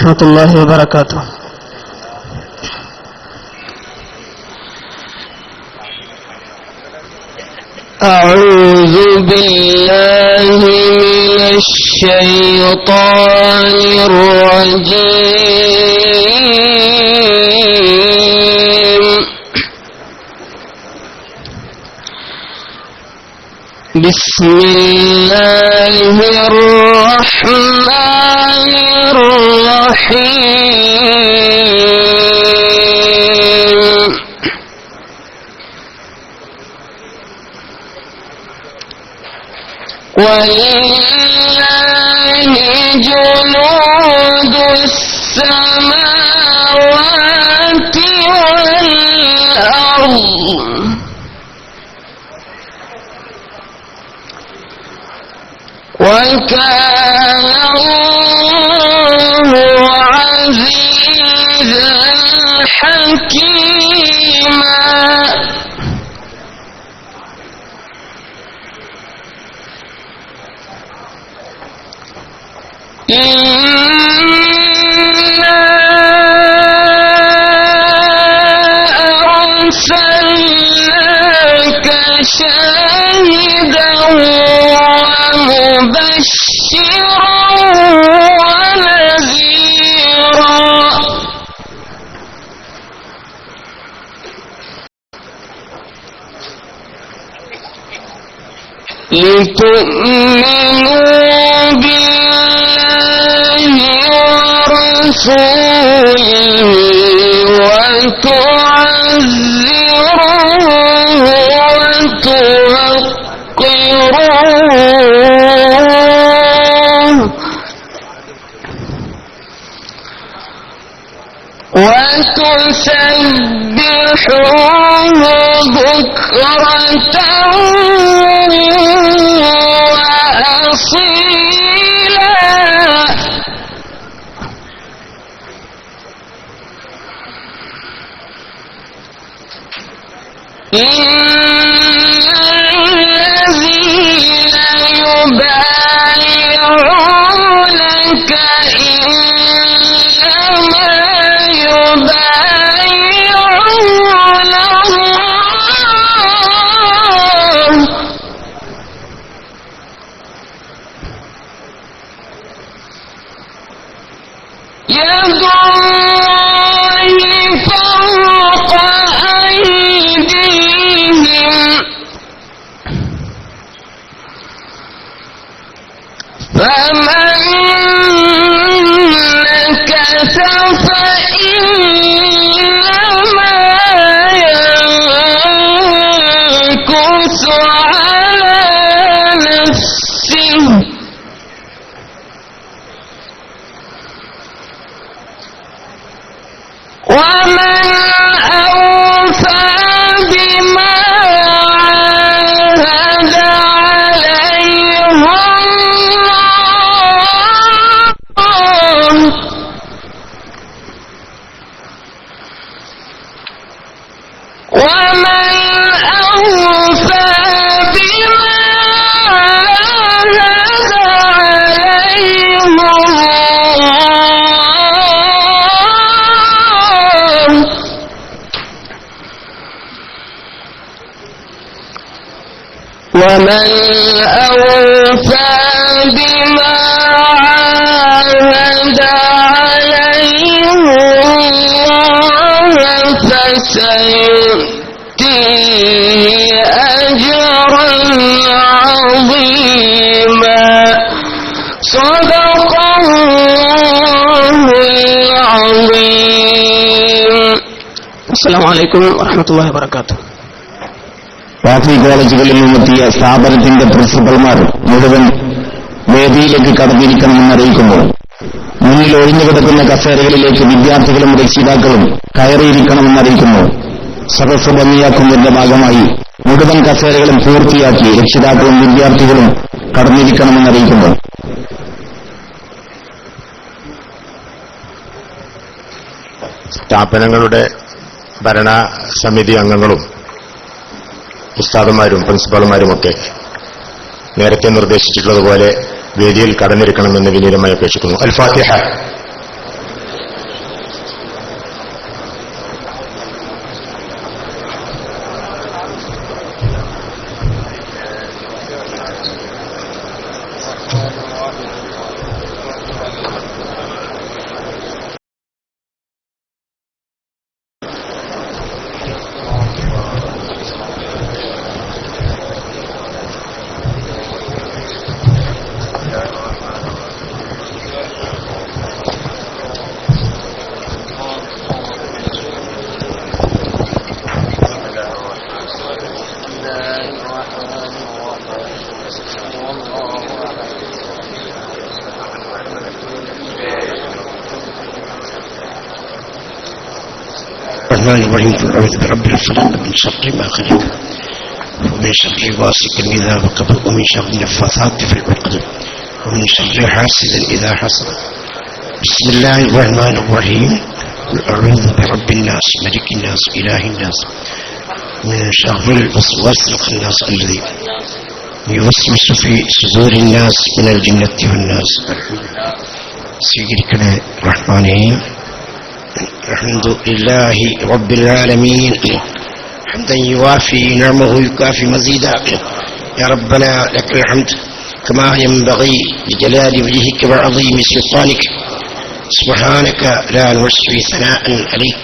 ورحمة الله وبركاته. أعوذ بالله من الشيطان الرجيم. بسم الله الرحمن الرحيم. ولله جنود السماوات والأرض وكان الله عزيزا حكيما. إنا أرسلناك شاهدا ومبشرا ونذيرا لتؤمنوا بالله ورسوله وتعزروه وتوقروه وتسبحوه بكرة وأصيلا. الذين يبايعونك إنما يبايعون الله يد الله فوق أيديهم فمن نكث فإنما ينكث على نفسه ومن أوفى بما عاهد عليه الله ومن أوفى بما عاهد عليه الله ومن أوفى بما عاهد عليه الله فسيؤتيه أجرا عظيما. صدق الله العظيم. السلام عليكم ورحمة الله وبركاته. വാഫി കോളേജുകളിൽ നിന്നെത്തിയ സ്ഥാപനത്തിന്റെ പ്രിൻസിപ്പൽമാർ മുഴുവൻ വേദിയിലേക്ക് കടന്നിരിക്കണമെന്ന് അറിയിക്കുമ്പോൾ മുന്നിൽ ഒഴിഞ്ഞുകിടക്കുന്ന കസേരകളിലേക്ക് വിദ്യാർത്ഥികളും രക്ഷിതാക്കളും കയറിയിരിക്കണമെന്ന് അറിയിക്കുന്നു. സദസ്സ് ഭംഗിയാക്കുന്നതിന്റെ ഭാഗമായി മുഴുവൻ കസേരകളും പൂർത്തിയാക്കി രക്ഷിതാക്കളും വിദ്യാർത്ഥികളും കടന്നിരിക്കണമെന്ന് അറിയിക്കുന്നു. സ്ഥാപനങ്ങളുടെ ഭരണസമിതി അംഗങ്ങളും ഉസ്താദുമാരും പ്രിൻസിപ്പാളുമാരുമൊക്കെ നേരത്തെ നിർദ്ദേശിച്ചിട്ടുള്ളതുപോലെ വേദിയിൽ കടന്നിരിക്കണമെന്ന് വിനീതമായി അപേക്ഷിക്കുന്നു. അൽ ഫാത്തിഹ. الرحمن الرحيم قل أعوذ برب الفلق من شر ما خلق ومن شر غاسق إذا وقب ومن شر النفاثات في العقد ومن شر حاسد إذا حسد. بسم الله الرحمن الرحيم قل أعوذ برب الناس ملك الناس إله الناس من شر الوسواس الخناس الذي يوسوس في صدور الناس من الجنة والناس. സ്വീകരിക്കണേ റഹ്മാനേ. അൽഹംദുലില്ലാഹി റബ്ബിൽ ആലമീൻ ഹംദൻ യുവാഫി നിഅമഹു യുകാഫി മസീദാ. യാ റബ്ബനാ ലക്കൽ ഹംദ് കമാ യൻബഗി ലിജലാലി വജ്ഹിക വഅളീമി സുൽത്താനിക. സുബ്ഹാനക ലാ നുഹ്സി സനാഅൻ അലൈക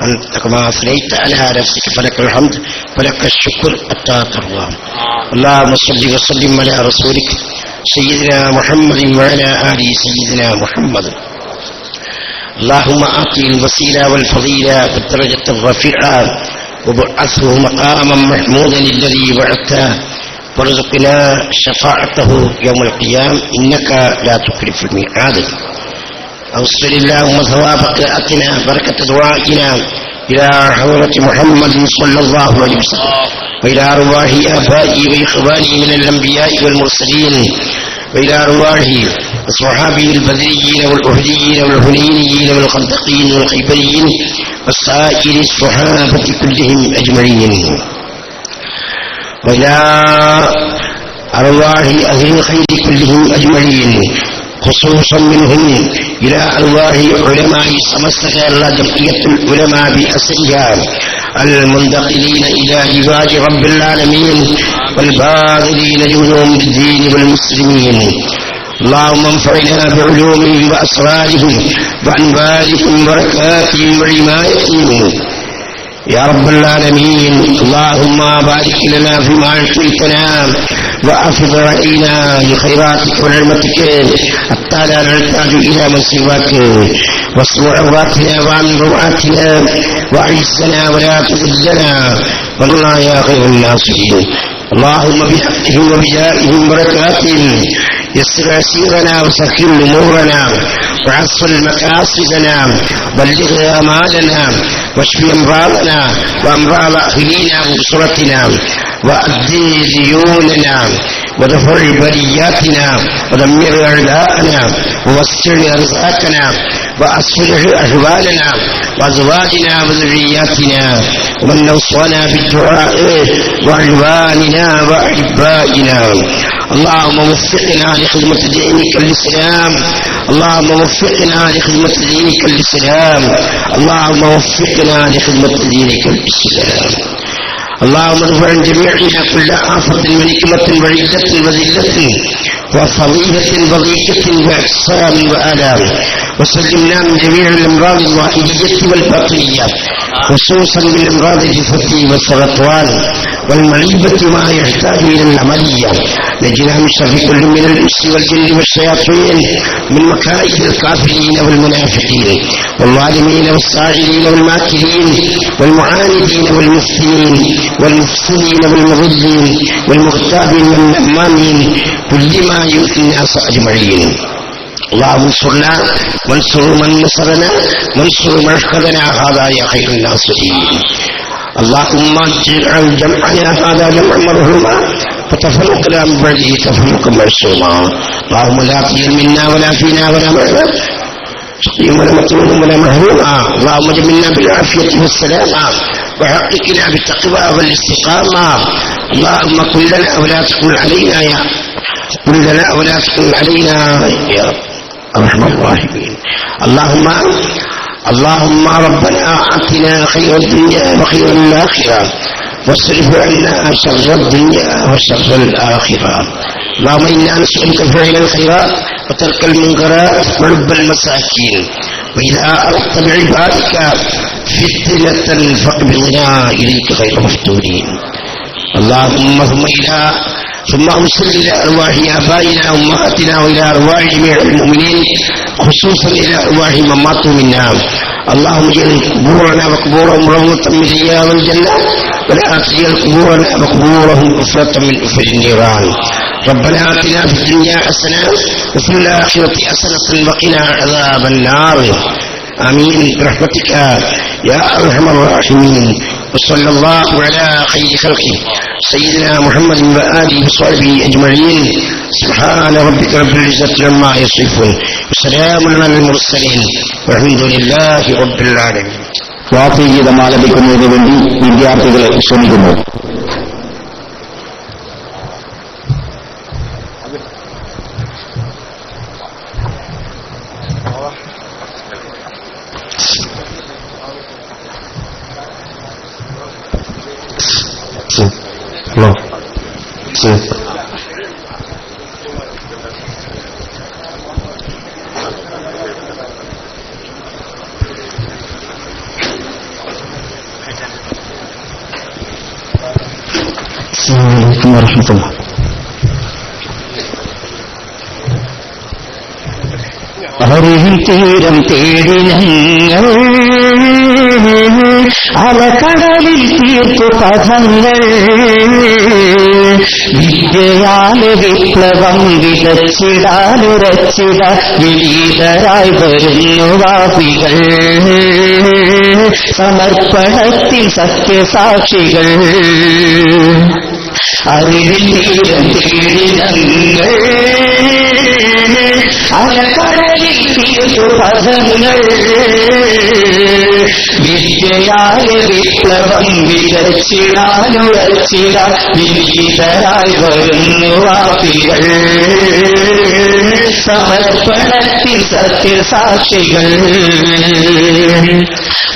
أنت كما أثنيت على نفسك فلك الحمد فلك الشكر حتى ترضى. اللهم صل وسلم على رسولك سيدنا محمد وعلى آل سيدنا محمد. اللهم أعطي الوسيلة والفضيلة والدرجة الرفيعة وبعثه مقاما محمودا الذي وعدته وارزقنا شفاعته يوم القيامة إنك لا تخلف الميعاد. أوصل اللهم ثواب قراءتنا بركة دعائنا إلى حضرة محمد صلى الله عليه وسلم وإلى أرواح آبائي وإخواني من الأنبياء والمرسلين وإلى أرواح أصحابه البدريين والأهديين والهنينيين والخندقين والخيبريين والسائر الصحابة كلهم أجمعين وإلى أرواح أهل الخير كلهم أجمعين خصوصا منهم إلى أرواح علماء سمستك جمعية العلماء بأسرها المنتقلين إلى جوار رب العالمين والباذلين جهدهم بالدين والمسلمين. اللهم انفعنا بعلومهم وأسرارهم وأنوارهم وبركاتهم وعنايتهم يا رب العالمين. اللهم بارك لنا فيما أعطيتنا وأفض علينا بخيراتك ونعمتك حتى لا نحتاج إلى من سواك. واستر عوراتنا وعن روعاتنا وأعزنا ولا تذلنا وانصرنا يا خير الناصرين. اللهم بحقهم وبجائهم وبركاتهم يسر عسيرنا وسخر أمورنا وعصر مقاصدنا بلغ آمالنا واشف أمراضنا وأمراض أهلينا وأسرتنا وأدي ديوننا ودفع بلياتنا ودمر أعداءنا ووسع رزقنا وأصلح أحوالنا وأزواجنا وذرياتنا ومن أوصانا بالدعاء وعنواننا وأحبائنا. اللهم وفقنا لخدمة دينك الإسلام. اللهم وفقنا لخدمة دينك الإسلام. اللهم وفقنا لخدمة دينك الإسلام. اللهم ارفع عن جميعنا كل آفة ونكمة وعدة وذلة وفضيلة وضيقة وإحسان وآلام وسلمنا من جميع الأمراض الظاهرية والباطنية خصوصا بالأمراض الجسدية والسرطان والمريبة ما يحتاج إلى العملية. نجنا من شر كل من الإنس والجن والشياطين من مكائد الكافرين والمنافقين والظالمين والساعرين والماكرين والمعاندين والمفتنين والمفسدين والمضلين والمغتابين والنمامين كل ما يؤذي الناس أجمعين. اللهم انصرنا وانصر من نصرنا وانصر من اخذنا هذا يا خير الناصرين. اللهم اجعل جمعنا هذا جمع مرحوما وتفرقنا من بعده تفرقا معصوما. اللهم لا تجعل منا ولا فينا ولا معنا شقيا ولا مطلوبا ولا محروما. اللهم جملنا بالعافية والسلامة وحققنا بالتقوى والاستقامة. اللهم كن لنا ولا تكن علينا يا كن لنا ولا تكن علينا يا أرحم الراحمين. اللهم ربنا آتنا خير الدنيا وخير الآخرة واصرف عنا شر الدنيا وشر الآخرة. اللهم إنا نسألك فعل الخيرات وترك المنكرات ورب المساكين وإذا أردت بعبادك فتنة فاقبضنا إليك غير مفتونين. اللهم ثم أوصل إلى أرواح آبائنا وأمهاتنا وإلى أرواح جميع المؤمنين خصوصا إلى أرواح من ماتوا منا. اللهم اجعل قبورنا وقبورهم روضة من رياض الجنة ولا تجعل قبورنا وقبورهم حفرة من حفر النيران. ربنا آتنا في الدنيا حسنة وفي الآخرة حسنة وقنا عذاب النار. آمين برحمتك يا أرحم الراحمين. وصلى الله على خير خلقه سيدنا محمد وآله وصحبه أجمعين. سبحان ربك رب العزة عما يصفون وسلام على المرسلين والحمد لله رب العالمين. വാഫിഗീതം ആലപിക്കുന്നതിന് വേണ്ടി വിദ്യാർത്ഥികളെ ക്ഷണിക്കുന്നു. വറഹ്മത്തുള്ളാഹി. അറിവിൻ തീരം തേടി ഞങ്ങൾ അലകടലിൽ തീർത്തു പദങ്ങൾ വിദ്യയാല് വിപ്ലവം വിതച്ചിടാനുരച്ചിട വിനീതരായി വരുന്നു വാസികൾ സമർപ്പണത്തിൻ സത്യസാക്ഷികൾ അറിവിൻ തീരം തേടി ഞങ്ങൾ അലകടലിൽ തീർത്തു പദങ്ങൾ വിദ്യയായ വിപ്ലവം വിതച്ചിടാനുരച്ചിട വിനീതരായി വരുന്നു വാസികൾ സമർപ്പണത്തിൻ സത്യസാക്ഷികൾ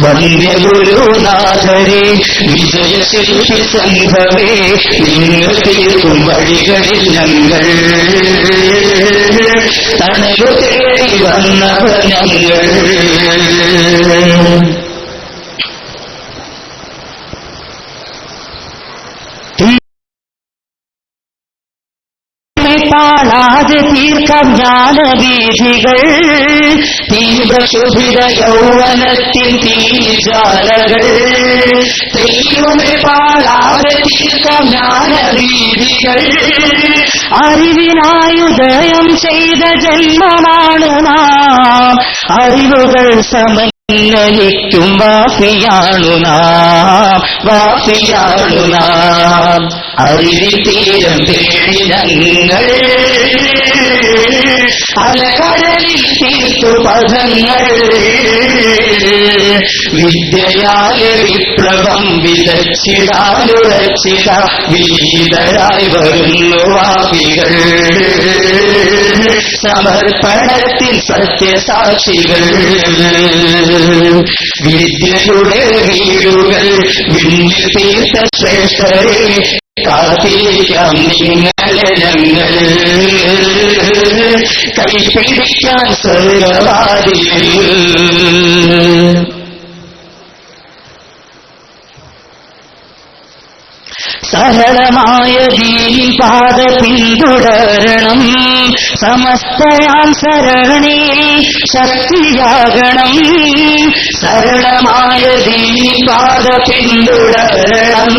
വന്ധ്യഗുരുനാഥരെ വിജയശില്പി സംഘമേ നിങ്ങൾ തീർക്കും വഴികളിൽ ഞങ്ങൾ തണലു തേടി വന്നവർ ഞങ്ങൾ ാതെ തീർക്കാം ജ്ഞാനവീഥികൾ തീവ്രശുഭിത യൗവനത്തിൻ തീജാലകൾ തെയ്യുമേ പാടാതെ തീർക്കാം ജ്ഞാനവീഥികൾ അറിവിനായുദയം ചെയ്ത ജന്മമാണ് നാം അറിവുകൾ സമന്വയിക്കും വാസിയാണു നാം അറിവിൻ തീരം തേടി ഞങ്ങൾ അലകടലിൽ തീർത്തു പദങ്ങൾ വിദ്യയായ വിപ്ലവം വിതച്ചിടാനുരച്ചിട വിനീതരായി വരുന്നു വാസികൾ സമർപ്പണത്തിൻ സത്യസാക്ഷികൾ വിദ്യയുടെ വീടുകൾ വിണ്ണിൽ തീർത്ത ശ്രേഷ്ഠരെ കാത്തിരിക്കാം നിങ്ങളെ ഞങ്ങൾ കൈപിടിക്കാൻ സ്വർഗവാദികൾ സരളമായ ദീനിൻ പാത പിന്തുടരണം സമസ്തയാം സരണേ ശക്തിയാകണം സരളമായ ദീനിൻ പാത പിന്തുടരണം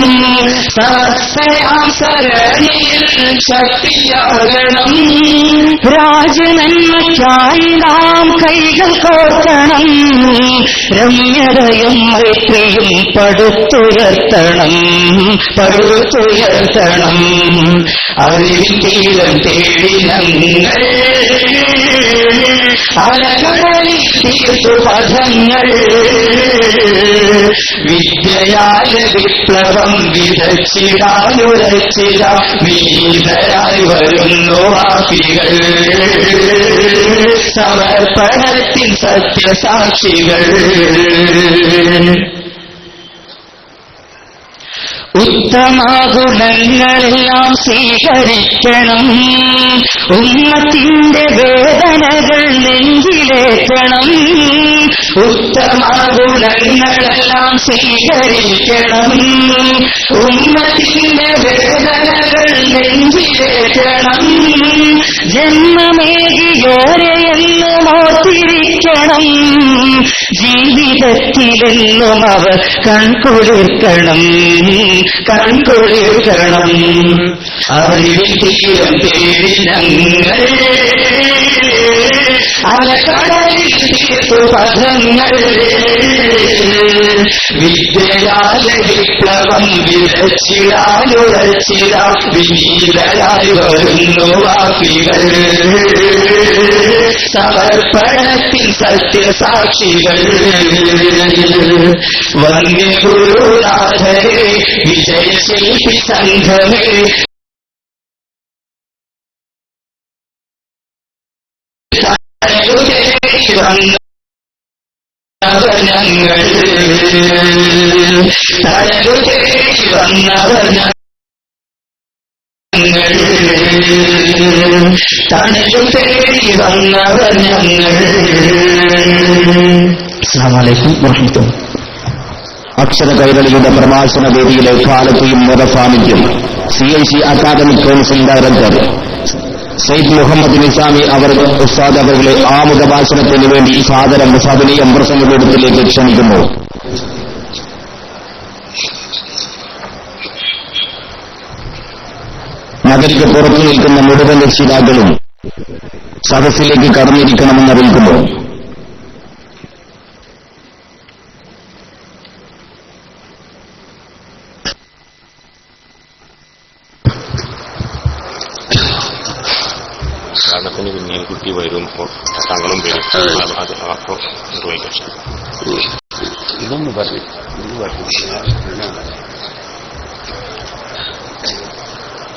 സമസ്തയാം സരണിയിൽ ശക്തിയാകണം രാജനന്മയ്ക്കായി നാം കൈകൾ കോർക്കണം രമ്യതയും മൈത്രിയും പടുത്തുയർത്തണം അറിവിൻ തീരം തേടി ഞങ്ങൾ അലകടലിൽ തീർത്തു പദങ്ങൾ വിദ്യയായ വിപ്ലവം വിതച്ചിടാനുരച്ചിട വിനീതരായി വരുന്നു വാസികൾ സമർപ്പണത്തിൻ സത്യസാക്ഷികൾ ഉത്തമ ഗുണങ്ങളെല്ലാം സ്വീകരിക്കണം ഉമ്മത്തിന്റെ വേദനകൾ നെഞ്ചിലേറ്റണം ഉത്തമ ഗുണങ്ങളെല്ലാം സ്വീകരിക്കണം ഉമ്മത്തിന്റെ വേദനകൾ നെഞ്ചിലേറ്റണം ജന്മമേകിയോരെയെന്ന് മോത്തിരിക്കണം ജീവിതത്തിലെന്നും അവർ കൺകുളിർക്കണം അറിവിൻ തീരം തേടി ഞങ്ങൾ അലകടലിൽ തീർത്തു പദങ്ങൾ വിദ്യയാല വിപ്ലവം വിരച്ചിടാനുറച്ചിടാം വിനീതരായി വരുന്നു വാക്കികൾ സമർപ്പണത്തിൻ സത്യസാക്ഷികൾ വന്യഗുരുനാഥരെ വിജയശില്പി സംഘമേ ഞങ്ങൾ തണലും തേടി വന്നവർ ഞങ്ങൾ. അസ്സലാമു അലൈക്കും വറഹ്മത്തുള്ളാഹി. അക്ഷര കൈരളിയുടെ പ്രഭാഷണ വേദിയിലെ കാലത്തെയും നിറസാന്നിധ്യം CIC academic council director Sayyid Muhammad Nizami അവർ ഉസ്താദ് അവരുടെ ആമുഖ ഭാഷണത്തിന് വേണ്ടി സാദരം സദനീയം പ്രസംഗപീഠത്തിലേക്ക് ക്ഷണിക്കുന്നു. നഗരിക്ക് പുറത്തു നിൽക്കുന്ന മുഴുവൻ രക്ഷിതാക്കളും സദസ്സിലേക്ക് കടന്നിരിക്കണമെന്നറിയിക്കുന്നു. കാരണത്തിന് പിന്നീട് കുട്ടി വരുമ്പോൾ തങ്ങളും വരും. അത് അപ്പോൾ നിർവഹിക്കാം. ഇതൊന്ന് പറഞ്ഞു.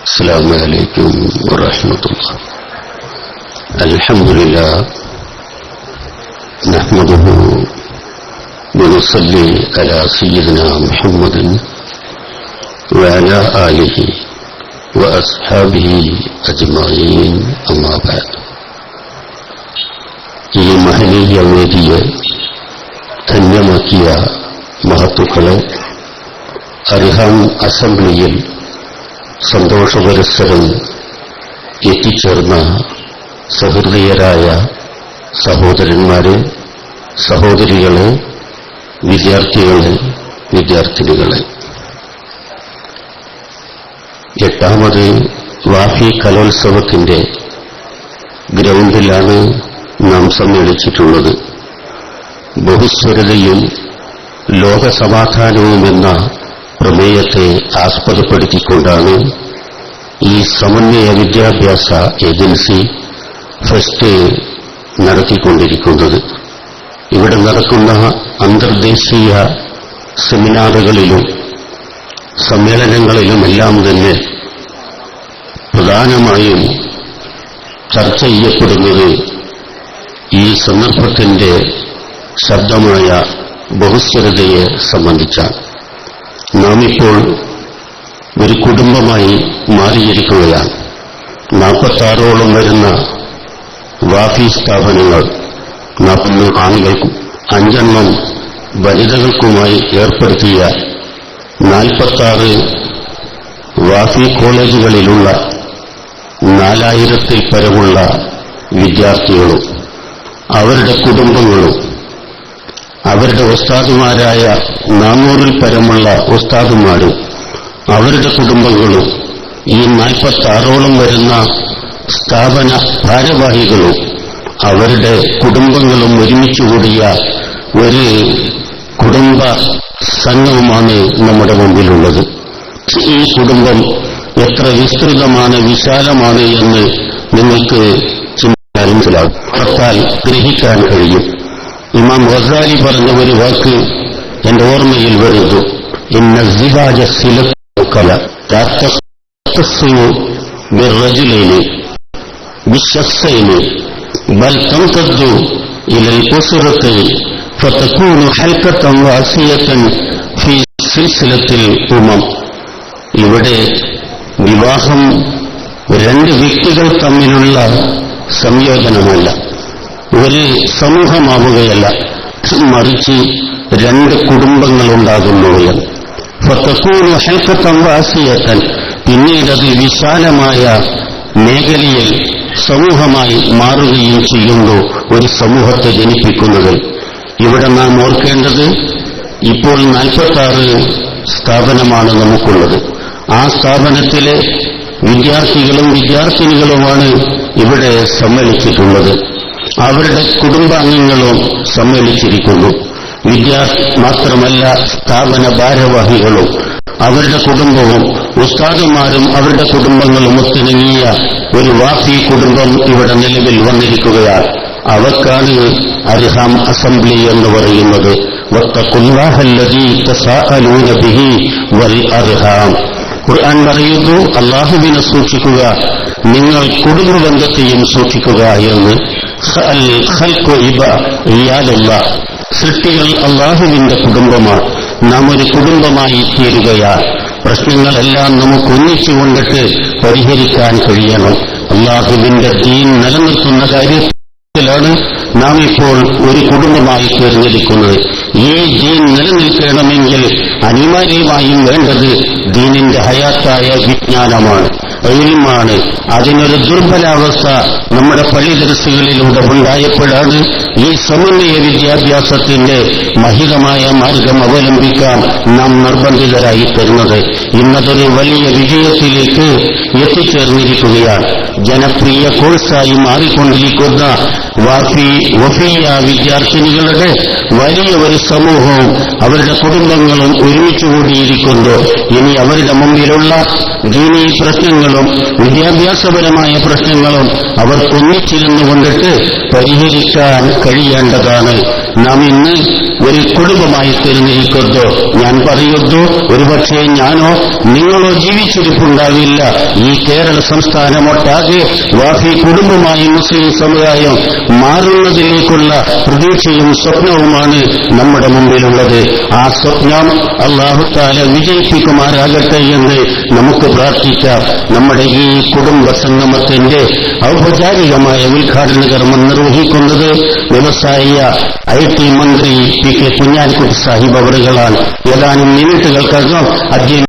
السلام عليكم ورحمة الله. الحمد لله نحمده ونصلي على سيدنا محمد وعلى آله وأصحابه أجمعين أما بعد. ഈ മഹനീയ വേദിയെ ധന്യമാക്കിയ മഹത്തുക്കളെ, അർഹം അസംബ്ലിയിൽ സന്തോഷപുരസ്സരം എത്തിച്ചേർന്ന സഹൃദയരായ സഹോദരന്മാരെ, സഹോദരികളെ, വിദ്യാർത്ഥികളെ, വിദ്യാർത്ഥിനികളെ, 8ാമത് വാഫി കലോത്സവത്തിന്റെ ഗ്രൗണ്ടിലാണ് നാം സമ്മേളിച്ചിട്ടുള്ളത്. ബഹുസ്വരതയും ലോകസമാധാനവുമെന്ന പ്രമേയത്തെ ആസ്പദപ്പെടുത്തിക്കൊണ്ടാണ് ഈ സമന്വയ വിദ്യാഭ്യാസ ഏജൻസി ഫെസ്റ്റ് നടത്തിക്കൊണ്ടിരിക്കുന്നത്. ഇവിടെ നടക്കുന്ന അന്തർദേശീയ സെമിനാറുകളിലും സമ്മേളനങ്ങളിലുമെല്ലാം തന്നെ പ്രധാനമായും ചർച്ച ചെയ്യപ്പെടുന്നത് ഈ സന്ദർഭത്തിന്റെ ശബ്ദമായ ബഹുസ്വരതയെ സംബന്ധിച്ചാണ്. നാം ഇപ്പോൾ ഒരു കുടുംബമായി മാറിയിരിക്കുകയാണ്. 46ഓളം വരുന്ന വാഫി സ്ഥാപനങ്ങൾ, 40 ആണുകൾക്കും 5 വനിതകൾക്കുമായി ഏർപ്പെടുത്തിയ 46 വാഫി കോളേജുകളിലുള്ള 4000-ൽ പരമുള്ള വിദ്യാർത്ഥികളും അവരുടെ കുടുംബങ്ങളും അവരുടെ ഉസ്താദുമാരായ 400-ൽ പരമുള്ള ഉസ്താദുമാരും അവരുടെ കുടുംബങ്ങളും ഈ 46ഓളം വരുന്ന സ്ഥാപന ഭാരവാഹികളും അവരുടെ കുടുംബങ്ങളും ഒരുമിച്ചുകൂടിയ ഒരു കുടുംബ സംഘവുമാണ് നമ്മുടെ മുമ്പിലുള്ളത്. ഈ കുടുംബം എത്ര വിസ്തൃതമാണ്, വിശാലമാണ് എന്ന് നിങ്ങൾക്ക് മനസ്സിലാവും, ഓർത്താൽ ഗ്രഹിക്കാൻ കഴിയും. ഇമാം ഗസാലി പറഞ്ഞ ഒരു വാക്ക് എന്റെ ഓർമ്മയിൽ വരുന്നു. ഇന്ന സിവാജ സിലക്കല ബിർറജുലൈനി ബിശ്ശഖ്സൈനി ബൽ തംതദ്ദു ഇലൽ ഉസ്റത്തി ഫതകൂനു ഹൽഖതൻ വാസിയതൻ ഫീ സിൽസിലത്തിൽ ഉമം. ഇവിടെ വിവാഹം 2 വ്യക്തികൾ തമ്മിലുള്ള സംയോജനമല്ല, ഒരു സമൂഹമാവുകയല്ല, മറിച്ച് 2 കുടുംബങ്ങളുണ്ടാകുന്നുവെന്ന്. ഫതകൂനു ഹൽഖതൻ വാസിയതൻ, പിന്നീടത് വിശാലമായ മേഖലയിൽ സമൂഹമായി മാറുകയും ചെയ്യുന്നു, ഒരു സമൂഹത്തെ ജനിപ്പിക്കുന്നത്. ഇവിടെ നാം ഓർക്കേണ്ടത്, ഇപ്പോൾ 46 സ്ഥാപനമാണ് നമുക്കുള്ളത്. ആ സ്ഥാപനത്തിലെ വിദ്യാർത്ഥികളും വിദ്യാർത്ഥിനികളുമാണ് ഇവിടെ സമ്മേളിച്ചിട്ടുള്ളത്. അവരുടെ കുടുംബാംഗങ്ങളും സമ്മേളിച്ചിരിക്കുന്നു. മാത്രമല്ല സ്ഥാപന ഭാരവാഹികളും അവരുടെ കുടുംബവും ഉസ്താദുമാരും അവരുടെ കുടുംബങ്ങളും ഒത്തിണങ്ങിയ ഒരു വാഫി കുടുംബം ഇവിടെ നിലവിൽ വന്നിരിക്കുകയാണ്. അവർക്കാണ് അർഹാം അസംബ്ലി എന്ന് പറയുന്നത്. വത്തഖുല്ലാഹല്ലദീ തസാഅലൂന ബിഹി വൽ അർഹാം. ഖുർആൻ പറയുന്നു, അല്ലാഹുവിനെ സൂക്ഷിക്കുക, നിങ്ങൾ കുടുംബബന്ധത്തെയും സൂക്ഷിക്കുക എന്ന്. സൃഷ്ടികൾ അല്ലാഹുവിന്റെ കുടുംബമാണ്. നാം ഒരു കുടുംബമായി തീരുകയാണ്. പ്രശ്നങ്ങളെല്ലാം നമുക്ക് ഒന്നിച്ചുകൊണ്ടിട്ട് പരിഹരിക്കാൻ കഴിയണം. അല്ലാഹുവിന്റെ ദീൻ നിലനിർത്തുന്ന കാര്യത്തിലാണ് നാം ഇപ്പോൾ ഒരു കുടുംബമായി തീർന്നിരിക്കുന്നത്. ഈ ദീൻ നിലനിൽക്കണമെങ്കിൽ അനിവാര്യമായും വേണ്ടത് ദീനിന്റെ ഹയാത്തായ വിജ്ഞാനമാണ്, ഇൽമാണ്. അതിനൊരു ദുർബലാവസ്ഥ നമ്മുടെ പള്ളി ദർസുകളിലൂടെ ഉണ്ടായപ്പോഴാണ് ഈ സമന്വയ വിദ്യാഭ്യാസത്തിന്റെ മഹിതമായ മാർഗം അവലംബിക്കാൻ നാം നിർബന്ധിതരായി തരുന്നത്. ഇന്നതൊരു വലിയ വിജയത്തിലേക്ക് എത്തിച്ചേർന്നിരിക്കുകയാണ്. ജനപ്രിയ കോഴ്സായി മാറിക്കൊണ്ടിരിക്കുന്ന വഫിയ വിദ്യാർത്ഥിനികളുടെ വലിയ ഒരു സമൂഹവും അവരുടെ കുടുംബങ്ങളും ഒരുമിച്ചുകൂടിയിരിക്കുന്നു. ഇനി അവരുടെ മുമ്പിലുള്ള ദീനീ പ്രശ്നങ്ങളും വിദ്യാഭ്യാസപരമായ പ്രശ്നങ്ങളും അവർക്കൊന്നിച്ചിരുന്നു കൊണ്ടിട്ട് പരിഹരിക്കാൻ കഴിയേണ്ടതാണ്. നാം ഇന്ന് ഒരു കുടുംബമായി തീർന്നിരിക്കുന്നു. ഞാൻ പറയുന്നു, ഒരുപക്ഷെ ഞാനോ നിങ്ങളോ ജീവിച്ചിരിപ്പുണ്ടാവില്ല. ഈ കേരള സംസ്ഥാനമൊട്ടാകെ വാഫി കുടുംബമായി മുസ്ലിം സമുദായം മാറുന്നതിലേക്കുള്ള പ്രതീക്ഷയും സ്വപ്നവുമാണ് നമ്മുടെ മുമ്പിലുള്ളത്. ആ സ്വപ്നം അല്ലാഹു തആല വിജയിപ്പിക്കുമാറാകട്ടെ എന്ന് നമുക്ക് പ്രാർത്ഥിക്കാം. നമ്മുടെ ഈ കുടുംബ സംഗമത്തിന്റെ ഔപചാരികമായ ഉദ്ഘാടന കർമ്മം നിർവഹിക്കുന്നത് വ്യവസായ IT മന്ത്രി PK കുഞ്ഞാലിക്കുട്ടി സാഹിബ് അവറുകളാണ്. ഏതാനും മിനിറ്റുകൾക്കകം അദ്ദേഹം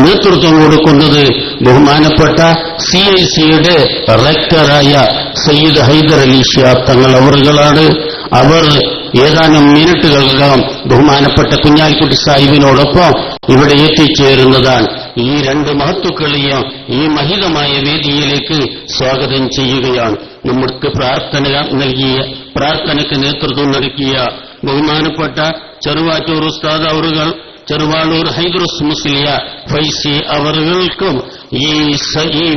നേതൃത്വം കൊടുക്കുന്നത് ബഹുമാനപ്പെട്ട CIC-യുടെ റെക്ടറായ സയ്യിദ് ഹൈദർ അലി ശിഹാബ് തങ്ങൾ അവറുകളാണ്. അവർ ഏതാനും മിനിറ്റുകൾക്കകം ബഹുമാനപ്പെട്ട കുഞ്ഞാലിക്കുട്ടി സാഹിബിനോടൊപ്പം ഇവിടെ എത്തിച്ചേരുന്നതാണ്. ഈ രണ്ട് മഹത്തുക്കളെയും ഈ മഹിതമായ വേദിയിലേക്ക് സ്വാഗതം ചെയ്യുകയാണ്. നമുക്ക് പ്രാർത്ഥനയ്ക്ക് നേതൃത്വം നൽകിയ ബഹുമാനപ്പെട്ട ചെറുവാറ്റൂർ ഉസ്താദ് അവറുകൾ, ചെറുവാളൂർ ഹൈദ്രസ് മുസ്ലിയ ഫൈസി അവറുകൾക്കും ഈ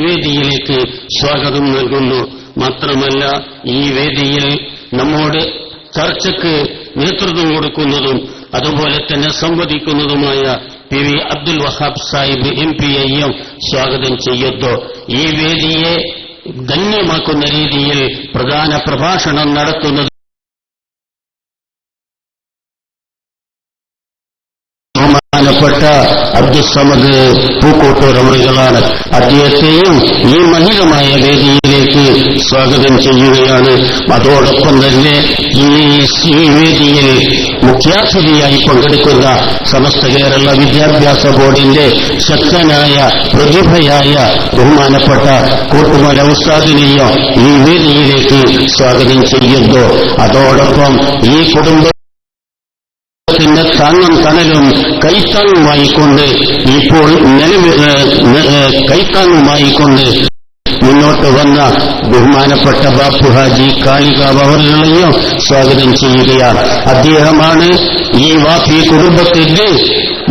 വേദിയിലേക്ക് സ്വാഗതം നൽകുന്നു. മാത്രമല്ല, ഈ വേദിയിൽ നമ്മോട് ചർച്ചയ്ക്ക് നേതൃത്വം കൊടുക്കുന്നതും അതുപോലെ തന്നെ സംവദിക്കുന്നതുമായ PV അബ്ദുൽ വഹാബ് സാഹിബ് MP-യെയും സ്വാഗതം ചെയ്യുന്നു. ഈ വേദിയെ ധന്യമാക്കുന്ന രീതിയിൽ പ്രധാന പ്രഭാഷണം നടത്തുന്നത് ബഹുമാനപ്പെട്ട അബ്ദുസ്സമദ് പൂക്കോട്ടൂർ അവറുകളാണ്. അദ്ദേഹത്തെയും ഈ മഹിതമായ വേദിയിലേക്ക് സ്വാഗതം ചെയ്യുകയാണ്. അതോടൊപ്പം തന്നെ ഈ വേദിയിൽ മുഖ്യാതിഥിയായി പങ്കെടുക്കുന്ന സമസ്ത കേരള വിദ്യാഭ്യാസ ബോർഡിന്റെ ശക്തനായ പ്രതിഭയായ ബഹുമാനപ്പെട്ട കൂട്ടുമല ഉസ്താദിനെയും ഈ വേദിയിലേക്ക് സ്വാഗതം ചെയ്യുന്നു. അതോടൊപ്പം ഈ കുടുംബത്തിന്റെ താങ്ങും തണലും കൈത്താങ്ങുമായിക്കൊണ്ട് ഇപ്പോൾ കൈത്താങ്ങുമായിക്കൊണ്ട് മുന്നോട്ട് വന്ന ബഹുമാനപ്പെട്ട ബാപ്പു ഹാജി കാളികാവ് അവരുകളെയും സ്വാഗതം ചെയ്യുകയാണ്. അദ്ദേഹമാണ് ഈ വാഫി കുടുംബത്തിന്റെ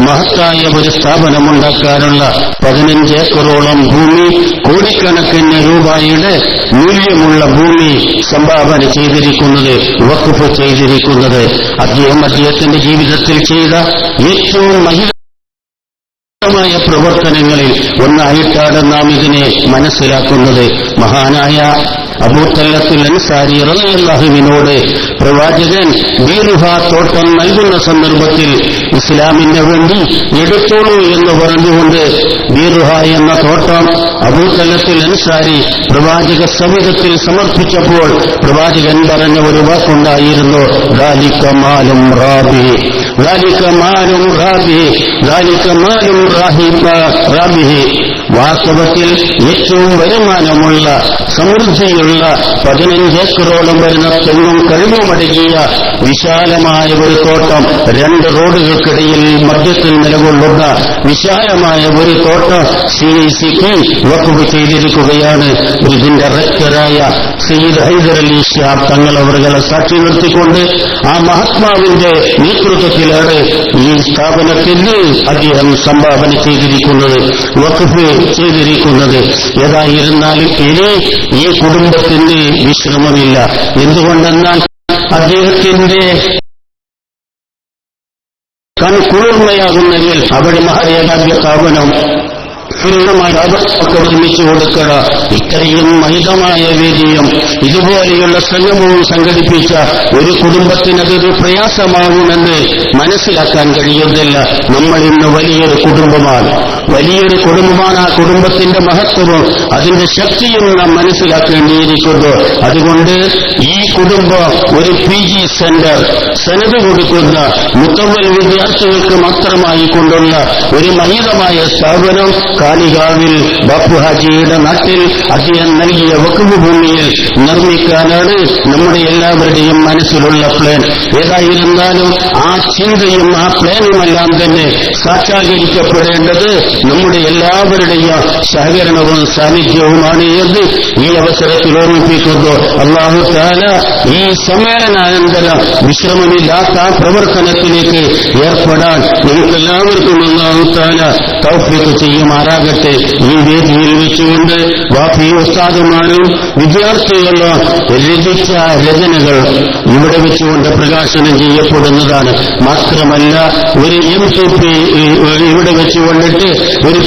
മഹത്തായ ഒരു സ്ഥാപനമുണ്ടാക്കാനുള്ള 15 ഏക്കറോളം ഭൂമി, കോടിക്കണക്കിന് രൂപയുടെ മൂല്യമുള്ള ഭൂമി സംഭാവന ചെയ്തിരിക്കുന്നത്, വഖഫ് ചെയ്തിരിക്കുന്നത്. അദ്ദേഹത്തിന്റെ ജീവിതത്തിൽ ചെയ്ത ഏറ്റവും മായ പ്രവർത്തനങ്ങളിൽ ഒന്നായിട്ടാണ് നാം ഇതിനെ മനസ്സിലാക്കുന്നത്. മഹാനായ അബൂ തല്ലത്തുൽ അൻസാരി റളിയല്ലാഹുവിനോട് പ്രവാചകൻ ബീറുഹ തോട്ടം നൽകുന്ന സന്ദർഭത്തിൽ ഇസ്ലാമിന് വേണ്ടി എടുത്തോളൂ എന്ന് പറഞ്ഞുകൊണ്ട് ബീറുഹ എന്ന തോട്ടം അബൂ തല്ലത്തുൽ അൻസാരി പ്രവാചക സവിധത്തിൽ സമർപ്പിച്ചപ്പോൾ പ്രവാചകൻ പറഞ്ഞ ഒരു വാക്കുണ്ടായിരുന്നു, ദാലിക മാലും റാബി, ദാലിക മാലും റാബി, ദാലിക മാലും റാബിഹി. വാസ്തവത്തിൽ ഏറ്റവും വരുമാനമുള്ള സമൃദ്ധിയുള്ള 15 ഏക്കറോളം വരുന്ന തെങ്ങും കഴുകുമടങ്ങിയ വിശാലമായ ഒരു തോട്ടം, 2 റോഡുകൾക്കിടയിൽ മധ്യത്തിൽ നിലകൊള്ളുന്ന വിശാലമായ ഒരു തോട്ടം CICക്ക് വഖഫ് ചെയ്തിരിക്കുകയാണ്. ഇതിന്റെ റക്ടറായ സയ്യിദ് ഹൈദർ അലി ശിഹാബ് തങ്ങൾ അവരുടെ സാക്ഷി നിർത്തിക്കൊണ്ട് ആ മഹാത്മാവിന്റെ നേതൃത്വത്തിലാണ് ഈ സ്ഥാപനത്തിന് അദ്ദേഹം സംഭാവന ചെയ്തിരിക്കുന്നത്, വഖഫ് ചെയ്തിരിക്കുന്നത്. ഏതായിരുന്നാലും ഇനി ഈ കുടുംബത്തിന് വിശ്രമമില്ല. എന്തുകൊണ്ടെന്നാൽ അദ്ദേഹത്തിന്റെ കൺകുളിർമയാകുന്നതിൽ അവിടെ മഹാരാജാന്റെ സ്ഥാപനം ഒക്കെ നിർമ്മിച്ചു കൊടുക്കുക. ഇത്രയും മഹിതമായ വേദിയും ഇതുപോലെയുള്ള സംഗമവും സംഘടിപ്പിച്ച ഒരു കുടുംബത്തിനതൊരു പ്രയാസമാകുമെന്ന് മനസ്സിലാക്കാൻ കഴിയുന്നില്ല. നമ്മൾ ഇന്ന് വലിയൊരു കുടുംബമാണ്. ആ കുടുംബത്തിന്റെ മഹത്വവും അതിന്റെ ശക്തിയും നാം മനസ്സിലാക്കേണ്ടിയിരിക്കുന്നു. അതുകൊണ്ട് ഈ കുടുംബം ഒരു PG സെന്റർ സനത് കൊടുക്കുന്ന മുത്തവ്വൽ വിദ്യാർത്ഥികൾക്ക് മാത്രമായി കൊണ്ടുള്ള ഒരു മഹിതമായ സ്ഥാപനം കാളികാവിൽ ബാപ്പു ഹാജിയുടെ നാട്ടിൽ അദ്ദേഹം നൽകിയ വഖഫ് ഭൂമിയിൽ നിർമ്മിക്കാനാണ് നമ്മുടെ എല്ലാവരുടെയും മനസ്സിലുള്ള പ്ലാൻ. ഏതായിരുന്നാലും ആ ചിന്തയും ആ പ്ലാനുമെല്ലാം തന്നെ സാക്ഷാത്കരിക്കപ്പെടേണ്ടത് നമ്മുടെ എല്ലാവരുടെയും സഹകരണവും സാന്നിധ്യവുമാണ് എന്ന് ഈ അവസരത്തിൽ ഓർമ്മിപ്പിക്കുന്നു. അല്ലാഹു തആല ഈ സമ്മേളനാനന്തരം വിശ്രമമില്ലാത്ത പ്രവർത്തനത്തിലേക്ക് ഏർപ്പെടാൻ നമുക്കെല്ലാവർക്കും അല്ലാഹു തആല തൗഫീഖ് ചെയ്യുമാറാകട്ടെ. ഈ വേദിയിൽ വെച്ചുകൊണ്ട് വാഫി ഉസ്താദുമാരും വിദ്യാർത്ഥികളും രചിച്ച രചനകൾ ഇവിടെ വെച്ചുകൊണ്ട് പ്രകാശനം ചെയ്യപ്പെടുന്നതാണ്. മാത്രമല്ല ഒരു MPP ഇവിടെ വെച്ചുകൊണ്ടിട്ട് ഒരു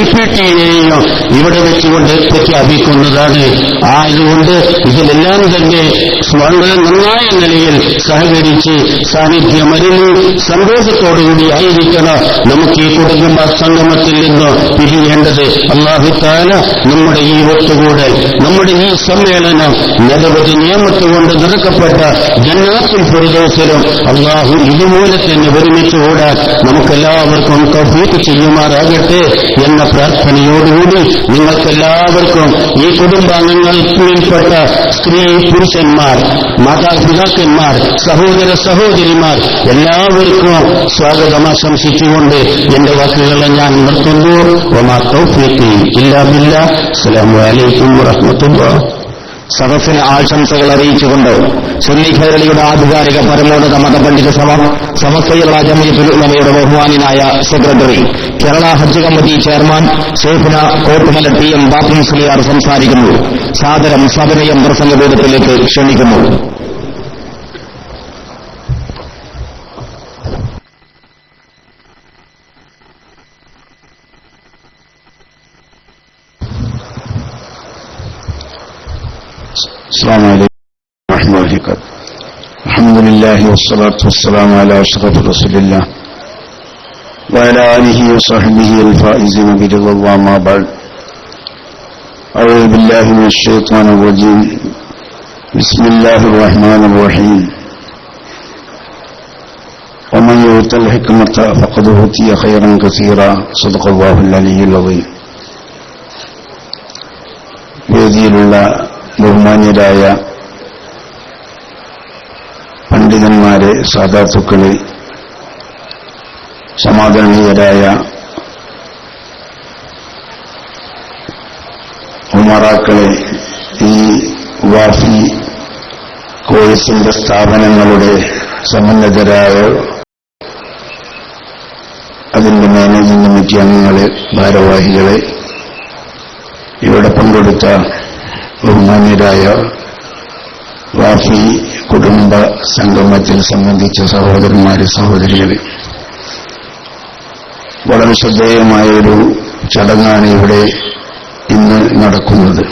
MPTയെയും ഇവിടെ വെച്ചുകൊണ്ട് പ്രഖ്യാപിക്കുന്നതാണ്. ആയതുകൊണ്ട് ഇതിലെല്ലാം തന്നെ വളരെ നന്നായ നിലയിൽ സഹകരിച്ച് സാന്നിധ്യമരുന്ന് സന്തോഷത്തോടുകൂടി ആയിരിക്കണം നമുക്ക് ഈ കുടുംബ സംഗമത്തിൽ നിന്ന് പിരിയേണ്ടത്. അല്ലാഹു തആല നമ്മുടെ ഈ ഒത്തുകൂടൽ, നമ്മുടെ ഈ സമ്മേളനം നിരവധി നിയമത്തുകൊണ്ട് നിറക്കപ്പെട്ട ജന്നാത്തുൽ ഫിർദൗസിലും അല്ലാഹു ഇതുപോലെ തന്നെ ഒരുമിച്ചുകൂടാൻ നമുക്കെല്ലാവർക്കും തൗഫീഖ് ചെയ്യുമാറാകട്ടെ എന്ന പ്രാർത്ഥനയോടുകൂടി നിങ്ങൾക്കെല്ലാവർക്കും ഈ കുടുംബാംഗങ്ങളിൽപ്പെട്ട സ്ത്രീ പുരുഷന്മാർ, മാതാപിതാക്കന്മാർ, സഹോദര സഹോദരിമാർ എല്ലാവർക്കും സ്വാഗതം ആശംസിച്ചുകൊണ്ട് എന്റെ വാക്കുകളെ ഞാൻ നിർത്തുന്നു. വമാ തൗഫീഖി ഇല്ലാ ബില്ലാഹ്. അസ്സലാമു അലൈക്കും വറഹ്മത്തുള്ളാഹി. സദസ്സിന് ആശംസകൾ അറിയിച്ചുകൊണ്ട് സുന്നി കേരളയുടെ ആധികാരിക പരമോന്നത മതപണ്ഡിത സഭ സമസ്ത കേരള ജംഇയ്യത്തുൽ ഉലമയുടെ ബഹുമാനായ secretary, Kerala Hajj committee chairman ശൈഖുന കോട്ടുമല TM ബാപ്പു മുസ്ലിയാർ സംസാരിക്കുന്നു. സാദരം സവിനയം പ്രസംഗപീഠത്തിലേക്ക് ക്ഷണിക്കുന്നു. السلام عليكم ورحمة الله وبركاته. الحمد لله والصلاة والسلام على أشرف رسول الله وعلى آله وصحبه الفائزين برضا الله. ما بعد. أعوذ بالله من الشيطان الرجيم. بسم الله الرحمن الرحيم. ومن يؤت الحكمة فقد أوتي خيرا كثيرا. صدق الله العلي العظيم. വേദിയിലുള്ള ബഹുമാന്യരായ പണ്ഡിതന്മാരെ, സാദാത്തുക്കളെ, സമാദരണീയരായ ഉമറാക്കളെ, ഈ വാഫി കോഴ്സിന്റെ സ്ഥാപനങ്ങളുടെ സമന്വിതരായ അതിന്റെ മാനേജിംഗ് കമ്മിറ്റി അംഗങ്ങളെ, ഭാരവാഹികളെ, ഇവിടെ പങ്കെടുത്ത ബഹുമാന്യരായ വാഫി കുടുംബ സംഗമത്തിൽ സംബന്ധിച്ച സഹോദരന്മാരെ, സഹോദരികളെ, വളരെ ശ്രദ്ധേയമായ ഒരു ചടങ്ങാണ് ഇവിടെ ഇന്ന് നടക്കുന്നത്.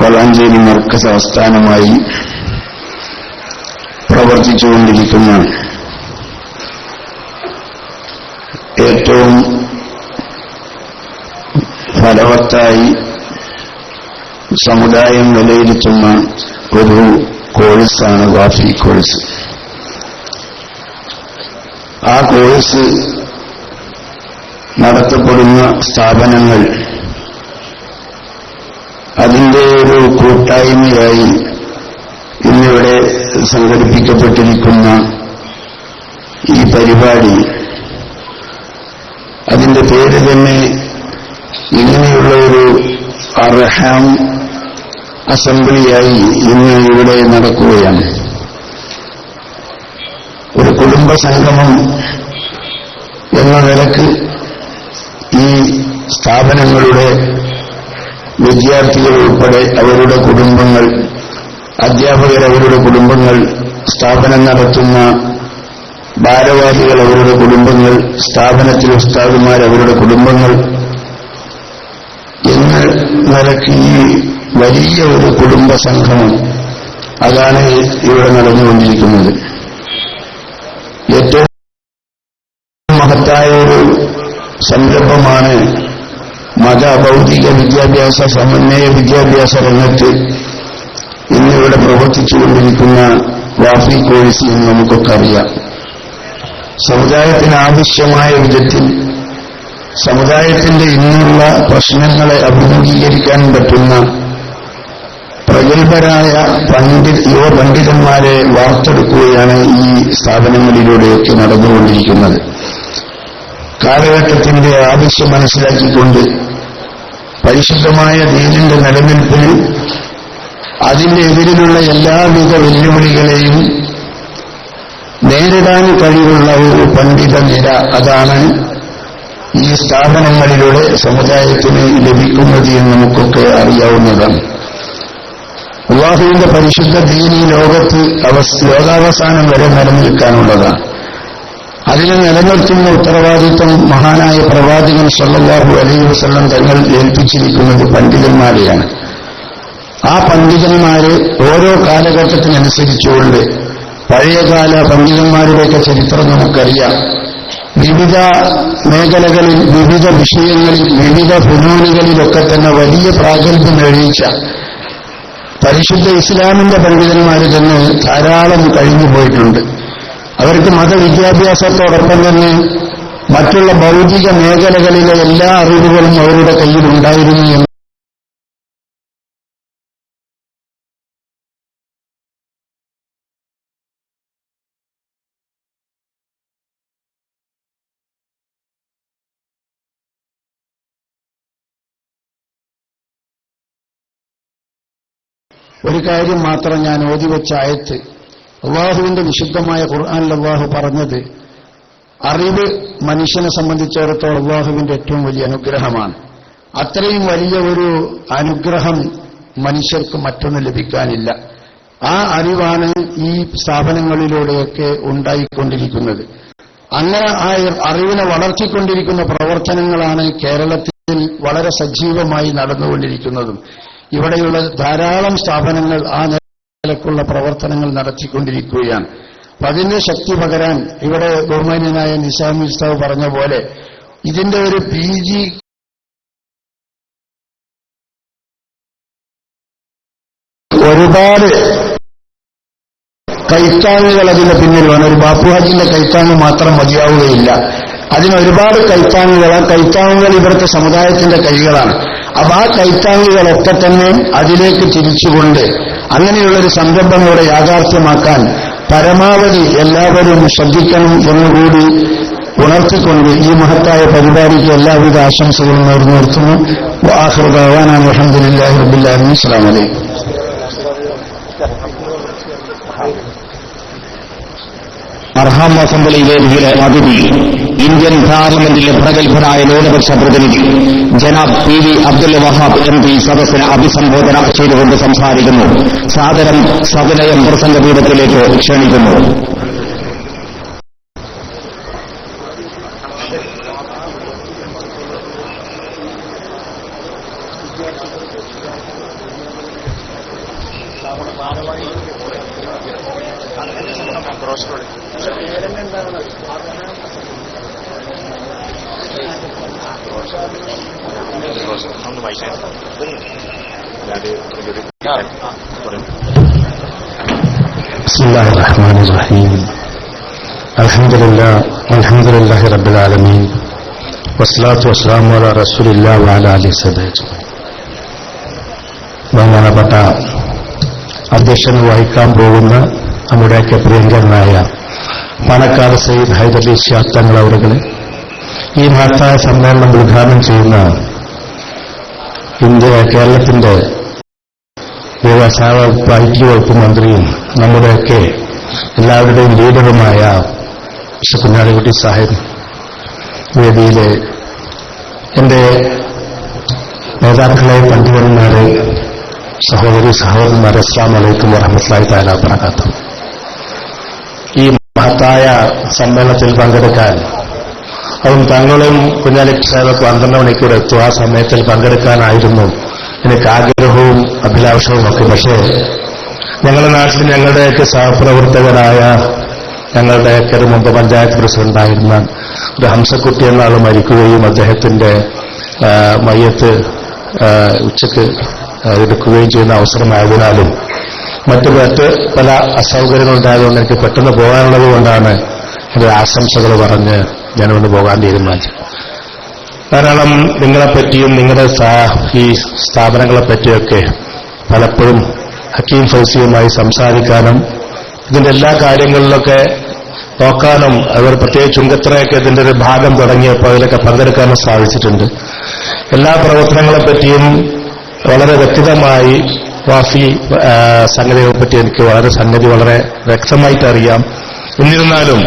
വളാഞ്ചേരി മർക്കസ് ആസ്ഥാനമായി പ്രവർത്തിച്ചുകൊണ്ടിരിക്കുന്ന ഏറ്റവും ഫലവത്തായി സമുദായം വിലയിരുത്തുന്ന ഒരു കോഴ്സാണ് വാഫി കോഴ്സ്. ആ കോഴ്സ് നടത്തപ്പെടുന്ന സ്ഥാപനങ്ങൾ അതിന്റെ ഒരു കൂട്ടായ്മയായി ഇന്നിവിടെ സംഘടിപ്പിക്കപ്പെട്ടിരിക്കുന്ന ഈ പരിപാടി, അതിന്റെ പേര് തന്നെ ഇങ്ങനെയുള്ള ഒരു അർഹാം അസംബ്ലിയായി ഇന്ന് ഇവിടെ നടക്കുകയാണ്. ഒരു കുടുംബ സംഗമം എന്ന നിലക്ക് ഈ സ്ഥാപനങ്ങളുടെ വിദ്യാർത്ഥികൾ ഉൾപ്പെടെ അവരുടെ കുടുംബങ്ങൾ, അധ്യാപകർ അവരുടെ കുടുംബങ്ങൾ, സ്ഥാപനം നടത്തുന്ന ഭാരവാഹികൾ അവരുടെ കുടുംബങ്ങൾ, സ്ഥാപനത്തിലെ ഉസ്താദുമാർ അവരുടെ കുടുംബങ്ങൾ എന്ന നിലയ്ക്ക് ഈ വലിയ ഒരു കുടുംബ സംഗമം അതാണ് ഇവിടെ നടന്നുകൊണ്ടിരിക്കുന്നത്. ഏറ്റവും മഹത്തായ ഒരു സംരംഭമാണ് മതഭൗതിക വിദ്യാഭ്യാസ സമന്വയ വിദ്യാഭ്യാസ രംഗത്ത് ഇന്നിവിടെ പ്രവർത്തിച്ചുകൊണ്ടിരിക്കുന്ന വാഫി കോഴ്സ് എന്ന് നമുക്കൊക്കെ അറിയാം. സമുദായത്തിന് ആവശ്യമായ വിധത്തിൽ സമുദായത്തിന്റെ ഇന്നുള്ള പ്രശ്നങ്ങളെ അഭിമുഖീകരിക്കാൻ പറ്റുന്ന പ്രഗത്ഭരായ യുവ പണ്ഡിതന്മാരെ വാർത്തെടുക്കുകയാണ് ഈ സ്ഥാപനങ്ങളിലൂടെയൊക്കെ നടന്നുകൊണ്ടിരിക്കുന്നത്. കാലഘട്ടത്തിന്റെ ആവശ്യം മനസ്സിലാക്കിക്കൊണ്ട് പരിശുദ്ധമായ ദീനിന്റെ നിലനിൽപ്പിന് അതിന്റെ എതിരിലുള്ള എല്ലാവിധ വെല്ലുവിളികളെയും നേരിടാൻ കഴിവുള്ള ഒരു പണ്ഡിത നിര, അതാണ് ഈ സ്ഥാപനങ്ങളിലൂടെ സമുദായത്തിന് ലഭിക്കുന്നത് എന്ന് നമുക്കൊക്കെ അറിയാവുന്നതാണ്. അല്ലാഹുവിന്റെ പരിശുദ്ധ ദീൻ ഈ ലോകത്ത് ലോകാവസാനം വരെ നിലനിൽക്കാനുള്ളതാണ്. അതിനെ നിലനിർത്തുന്ന ഉത്തരവാദിത്വം മഹാനായ പ്രവാചകൻ സല്ലല്ലാഹു അലൈഹി വസല്ലം തങ്ങൾ ഏൽപ്പിച്ചിരിക്കുന്നത് പണ്ഡിതന്മാരെയാണ്. ആ പണ്ഡിതന്മാര് ഓരോ കാലഘട്ടത്തിനനുസരിച്ചുകൊണ്ട്, പഴയകാല പണ്ഡിതന്മാരുടെയൊക്കെ ചരിത്രം നമുക്കറിയാം. വിവിധ മേഖലകളിൽ, വിവിധ വിഷയങ്ങളിൽ, വിവിധ ഫുനൂനുകളിലൊക്കെ തന്നെ വലിയ പ്രാഗൽഭ്യം തെളിയിച്ച പരിശുദ്ധ ഇസ്ലാമിന്റെ പണ്ഡിതന്മാർ തന്നെ ധാരാളം കഴിഞ്ഞു പോയിട്ടുണ്ട്. അവർക്ക് മതവിദ്യാഭ്യാസത്തോടൊപ്പം തന്നെ മറ്റുള്ള ഭൗതിക മേഖലകളിലെ എല്ലാ അറിവുകളും അവരുടെ കയ്യിലുണ്ടായിരുന്നു എന്ന് ഒരു കാര്യം മാത്രം ഞാൻ ഓതിവെച്ച ആയത്ത്, അള്ളാഹുവിന്റെ വിശുദ്ധമായ ഖുർആനിൽ അള്ളാഹു പറഞ്ഞത്, അറിവ് മനുഷ്യനെ സംബന്ധിച്ചിടത്തോളം അള്ളാഹുവിന്റെ ഏറ്റവും വലിയ അനുഗ്രഹമാണ്. അത്രയും വലിയ ഒരു അനുഗ്രഹം മനുഷ്യർക്ക് മറ്റൊന്നും ലഭിക്കാനില്ല. ആ അറിവാണ് ഈ സ്ഥാപനങ്ങളിലൂടെയൊക്കെ ഉണ്ടായിക്കൊണ്ടിരിക്കുന്നത്. അങ്ങനെ ആ അറിവിനെ വളർത്തിക്കൊണ്ടിരിക്കുന്ന പ്രവർത്തനങ്ങളാണ് കേരളത്തിൽ വളരെ സജീവമായി നടന്നുകൊണ്ടിരിക്കുന്നതും. ഇവിടെയുള്ള ധാരാളം സ്ഥാപനങ്ങൾ ആ നിലക്കുള്ള പ്രവർത്തനങ്ങൾ നടത്തിക്കൊണ്ടിരിക്കുകയാണ്. അപ്പൊ അതിന്റെ ശക്തി പകരാൻ ഇവിടെ ബഹുമാന്യനായ നിസാമി ഉസ്താദ് പറഞ്ഞ പോലെ ഇതിന്റെ ഒരു PG ഒരുപാട് കൈത്താങ്ങുകൾ അതിന്റെ പിന്നിൽ വേണം. ഒരു ബാപ്പുഹാജിന്റെ കൈത്താങ്ങ് മാത്രം മതിയാവുകയില്ല. അതിനൊരുപാട് കൈത്താങ്ങുകൾ, ആ കൈത്താങ്ങുകൾ ഇവിടുത്തെ സമുദായത്തിന്റെ കൈകളാണ്. അപ്പൊ ആ കൈത്താങ്ങുകളൊക്കെ തന്നെ അതിലേക്ക് തിരിച്ചുകൊണ്ട് അങ്ങനെയുള്ളൊരു സംരംഭം ഇവിടെ യാഥാർത്ഥ്യമാക്കാൻ പരമാവധി എല്ലാവരും ശ്രദ്ധിക്കണം എന്നുകൂടി ഉണർത്തിക്കൊണ്ട് ഈ മഹത്തായ പരിപാടിക്ക് എല്ലാവിധ ആശംസകളും നേർന്നു നിർത്തുന്നു. ആഖിറു ദഅവാനാ അൽഹംദുലില്ലാഹി റബ്ബിൽ ആലമീൻ. അസ്സലാമു അലൈക്കും. അർഹാം അസംബ്ലി വേദിയിലെ അതിഥി, ഇന്ത്യൻ പാർലമെന്റിലെ പ്രഗത്ഭനായ ന്യൂനപക്ഷ പ്രതിനിധി ജനാബ് PV അബ്ദുൽ വഹാബ് MP സദസ്സിനെ അഭിസംബോധന ചെയ്തുകൊണ്ട് സംസാരിക്കുന്നു. സാദരം സവിനയം പ്രസംഗപീഠത്തിലേക്ക് ക്ഷണിക്കുന്നു. بسم الله الرحمن الرحيم അൽഹംദുലില്ലാഹി റബ്ബിൽ ആലമീൻ വസ്സലാത്തു വസ്സലാമു അലാ റസൂലില്ലാഹി വഅലാ ആലിഹി വസഹ്ബിഹി. ബഹുമാനപ്പെട്ട അധ്യക്ഷൻ വഹിക്കാൻ പോകുന്ന നമ്മുടെയൊക്കെ പ്രിയങ്കരനായ പാണക്കാട് സയ്യിദ് ഹൈദരലി ശിഹാബ് തങ്ങൾ അവരുകളെ, ഈ മഹത്തായ സമ്മേളനം ഉദ്ഘാടനം ചെയ്യുന്ന കേരളത്തിന്റെ വ്യവസായ വകുപ്പ് ഐടി വകുപ്പ് മന്ത്രിയും നമ്മുടെയൊക്കെ എല്ലാവരുടെയും ലീഡറുമായ കുഞ്ഞാലിക്കുട്ടി സാഹിബ്, വേദിയിലെ എന്റെ നേതാക്കളെ, പണ്ഡിതന്മാരെ, സഹോദരന്മാരെ, അസ്സലാമു അലൈക്കും വറഹ്മത്തുള്ളാഹി തആല വബറകാതുഹു. ഈ മഹത്തായ സമ്മേളനത്തിൽ പങ്കെടുക്കാൻ അതും തങ്ങളും കുഞ്ഞാലിക്കുട്ടി സാഹിബ് 12 മണിക്കൂർ എത്തും. ആ സമയത്തിൽ പങ്കെടുക്കാനായിരുന്നു എനിക്ക് ആഗ്രഹവും അഭിലാഷവും ഒക്കെ. പക്ഷേ ഞങ്ങളുടെ നാട്ടിൽ ഞങ്ങളുടെയൊക്കെ സഹപ്രവർത്തകരായ ഞങ്ങളുടെയൊക്കെ മുമ്പ് പഞ്ചായത്ത് പ്രസിഡന്റായിരുന്ന ഒരു ഹംസക്കുട്ടി എന്ന ആൾ മരിക്കുകയും അദ്ദേഹത്തിന്റെ മയ്യത്ത് ഉച്ചക്ക് എടുക്കുകയും ചെയ്യുന്ന അവസരമായതിനാലും മറ്റു പല അസൗകര്യങ്ങളുണ്ടായതുകൊണ്ട് എനിക്ക് പെട്ടെന്ന് പോകാനുള്ളത് കൊണ്ടാണ് എന്റെ ആശംസകൾ പറഞ്ഞ് ഞാനിവിടെ പോകാൻ തീരുമാനിച്ചു. ധാരാളം നിങ്ങളെപ്പറ്റിയും നിങ്ങളുടെ ഈ സ്ഥാപനങ്ങളെപ്പറ്റിയൊക്കെ പലപ്പോഴും ഹക്കീം ഫൗസിയുമായി സംസാരിക്കാനും ഇതിന്റെ എല്ലാ കാര്യങ്ങളിലൊക്കെ നോക്കാനും അവർ പ്രത്യേകിച്ച് ചുങ്കത്രയൊക്കെ ഇതിന്റെ ഒരു ഭാഗം തുടങ്ങിയപ്പോൾ അതിലൊക്കെ പങ്കെടുക്കാനും സാധിച്ചിട്ടുണ്ട്. എല്ലാ പ്രവർത്തനങ്ങളെപ്പറ്റിയും വളരെ വ്യക്തമായി വാഫി സംഗതികളെപ്പറ്റി എനിക്ക് വളരെ വ്യക്തമായിട്ട് അറിയാം. എന്നിരുന്നാലും